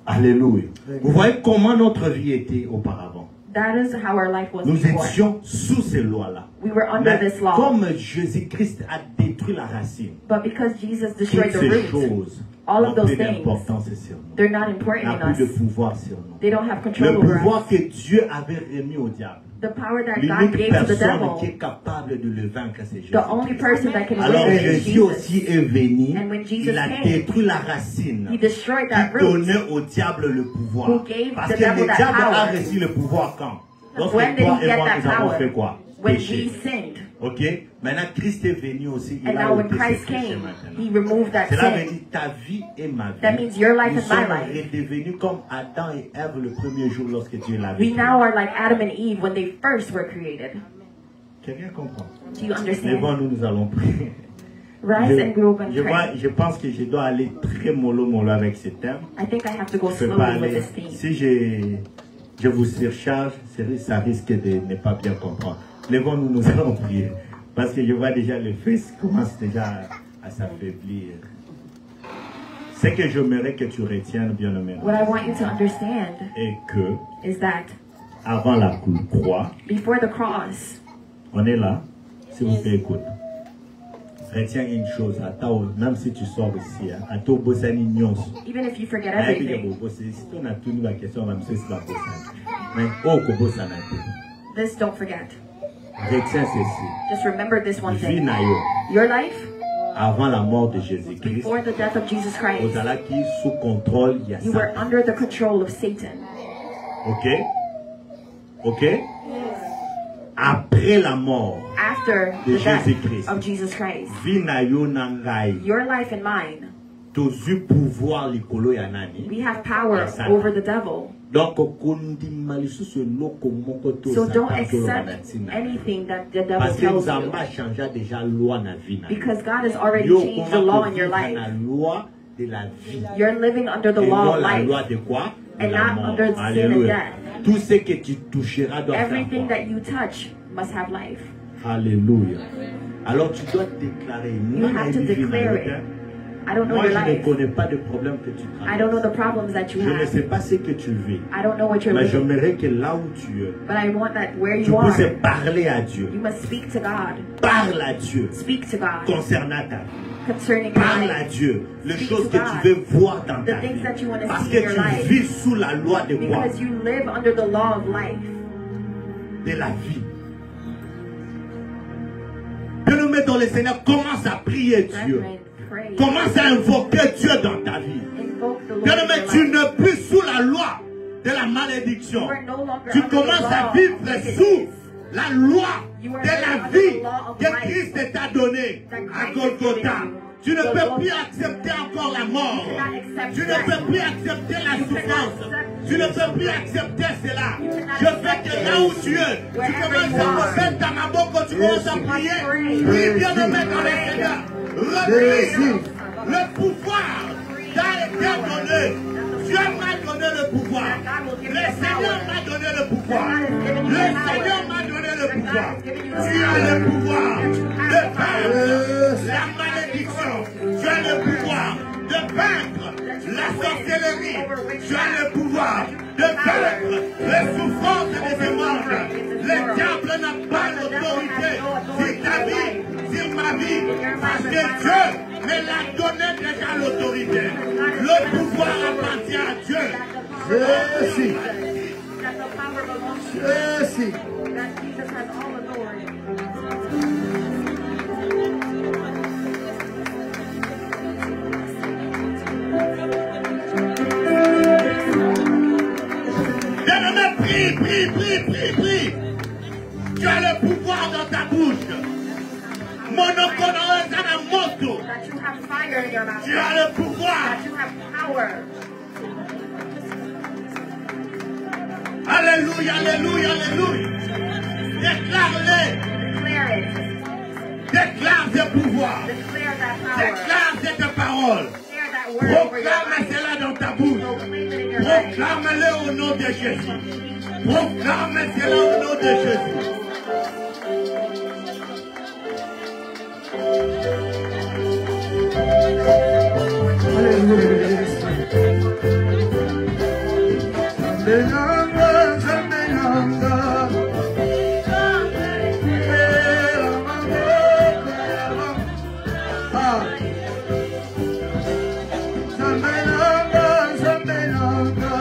Alléluia. Vous voyez comment notre vie était auparavant. That is how our life was Nous before. étions sous ces lois-là. We were under Mais this law. comme Jésus-Christ a détruit la racine, But because Jesus toutes destroyed the ces root, choses all n'ont of those plus things, d'importance sur nous. they're not important N'a in plus de us. pouvoir sur nous. They don't have Le control over pouvoir us. que Dieu avait remis au diable, The power that God L'unique gave to the personne devil, qui est capable de le vaincre, c'est Jésus. the only person that can Alors win it is Jésus Jesus. aussi est venu, And when Jesus il a came, détruit la racine He destroyed qui that root. donnait au diable le pouvoir. Who gave Parce the que le devil that diable a power. reçu le pouvoir quand? Lorsque When did toi he et get moi that nous avons power? fait quoi? When Péché. we sinned. Ok? Maintenant Christ est venu aussi, il And a now when ôté ce Christ péché came, maintenant. He removed that Cela veut sin. dire ta vie et ma vie. That means your life Nous and my sommes life. redevenus comme Adam et Ève le premier jour lorsque Dieu l'a We créé. now are like Adam and Eve when they first were created. Quelqu'un comprend? Do you Mais understand? bon, nous allons prier. Rise and group and pray. Je pense que je dois aller très mollo avec ce thème. I think I have to go Je peux pas slowly with aller. this theme. Si je vous surcharge, ça risque de ne pas bien comprendre. Levons-nous, nous allons prier. Parce que je vois déjà les fesses commencent déjà à s'affaiblir. Ce que j'aimerais que tu retiennes, bien aimé, What I want you to understand est que is that avant la croix, before the cross, on est là. S'il vous plaît, écoute. Retiens une chose, attends, même si tu sors ici, à ton bossani nyonso. even if you forget Mais everything, si on a tenu la question, on va me dire si la bossani. Mais oh, que bossana. this don't forget. Retiens ceci. Just remember this one Vie thing. na yo, Your life, avant la mort de Jésus-Christ, before the death of Jesus Christ, ozalaki sous contrôle, il y a you were ça. under the control of Satan. Ok? Ok? Après la mort, After de the death Jésus-Christ. of Jesus Christ, vie na yo na ngai, your life and mine, tozu pouvoir likolo ya nani. we have power Yes, sir. over the devil. Donc, kondima lisusu eloko moko to So don't Satan toloba na accept ntina. anything that the devil Parce que tells Nzambe a you. changé déjà loi na vie na yo. Because God has already Yo changed the koma law in your kovivre na life. loi de la vie. You're living under the Et law non of la loi life. de quoi? De And la not mort. under sin and Alléluia. death. Tout ce que tu toucheras doit faire Everything quoi? that you touch must have life. Alléluia. Alors tu dois déclarer. You Moi, have to na vie na declare yo, it. hein. I don't know Moi, your je ne life. connais pas de problème que tu I don't know traverses. the problems that you Je ne have. sais pas ce que tu vis. I don't know what you're Mais living. j'aimerais que là où tu es, But I want that where tu you puisses are, parler à Dieu. you must speak to God. Parle à Dieu Speak to God concernant ta vie. concerning your Parle à life. Dieu. Les Speak choses to que God. tu veux voir dans ta The things vie. that you want to Parce see que in your tu life. vis sous la loi de quoi? Because you live under the law of life. De la vie. Bien-aimé dans le Seigneur, commence à prier Dieu. Brethren, pray. Commence à invoquer Dieu dans ta vie. Invoke the Lord in Bien-aimé, your tu life. n'es plus sous la loi de la malédiction. You are no longer Tu under the commences law à of vivre wickedness. sous la loi You are de la living under vie the law of que life Christ t'a donnée that à Christ has Golgotha. given you. Tu ne peux Golgotha. plus accepter encore la mort. You cannot accept Tu ne death. peux plus accepter la You cannot souffrance. accept Tu ne peux plus accepter cela. You cannot Je veux accept que it. là où tu es, tu Wherever commences you à are. mettre ta main quand tu commences à prier. pray. Prie bien le mettre dans le Pray. Seigneur. Jésus. Reprie. Le pouvoir t'a été donné. Dieu m'a donné le pouvoir. Le Seigneur m'a donné le pouvoir. Le Seigneur m'a donné le pouvoir. Tu as le pouvoir de vaincre la malédiction. Tu as le pouvoir de vaincre la sorcellerie. Tu as le pouvoir de vaincre les souffrances des démons. Le diable n'a pas l'autorité sur ta vie, sur ma vie, parce que Dieu me l'a donné déjà l'autorité. Le pouvoir appartient à Dieu. Jésus. That the power belongs to you. Jésus. That Jesus has all authority. Bien-aimé, prie, prie, prie, prie, prie. Tu as le pouvoir dans ta bouche. Monokono ezana moto. That you have fire in your mouth. Tu as le pouvoir. That you have power. Alléluia, alléluia, alléluia. Déclare-le. Declare it. Déclare tes pouvoirs. Declare that power. Déclare tes paroles. Declare that word over your Proclame life. cela dans ta bouche. Proclaim it in your life. Proclame-le au nom de Jésus. Proclame cela au nom de Jésus. Alléluia. Zambelanga, Zambelanga. Ah. Zambelanga, Zambelanga.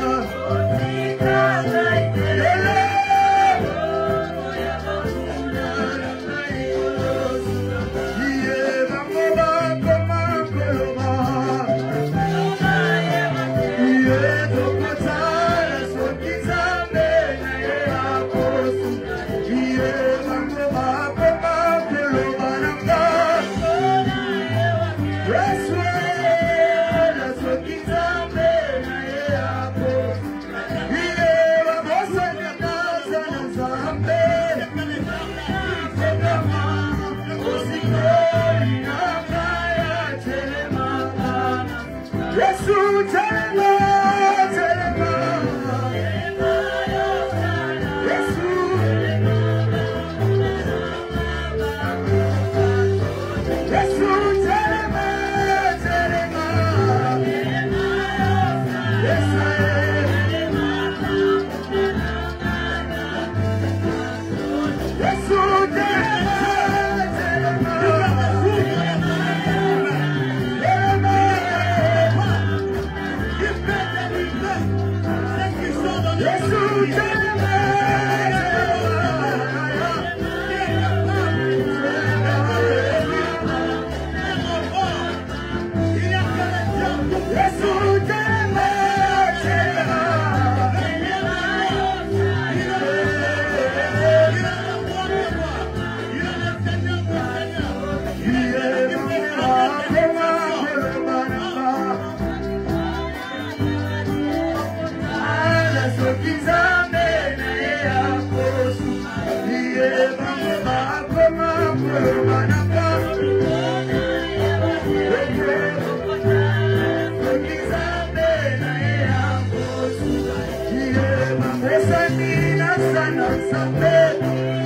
Esa mina sana sabe.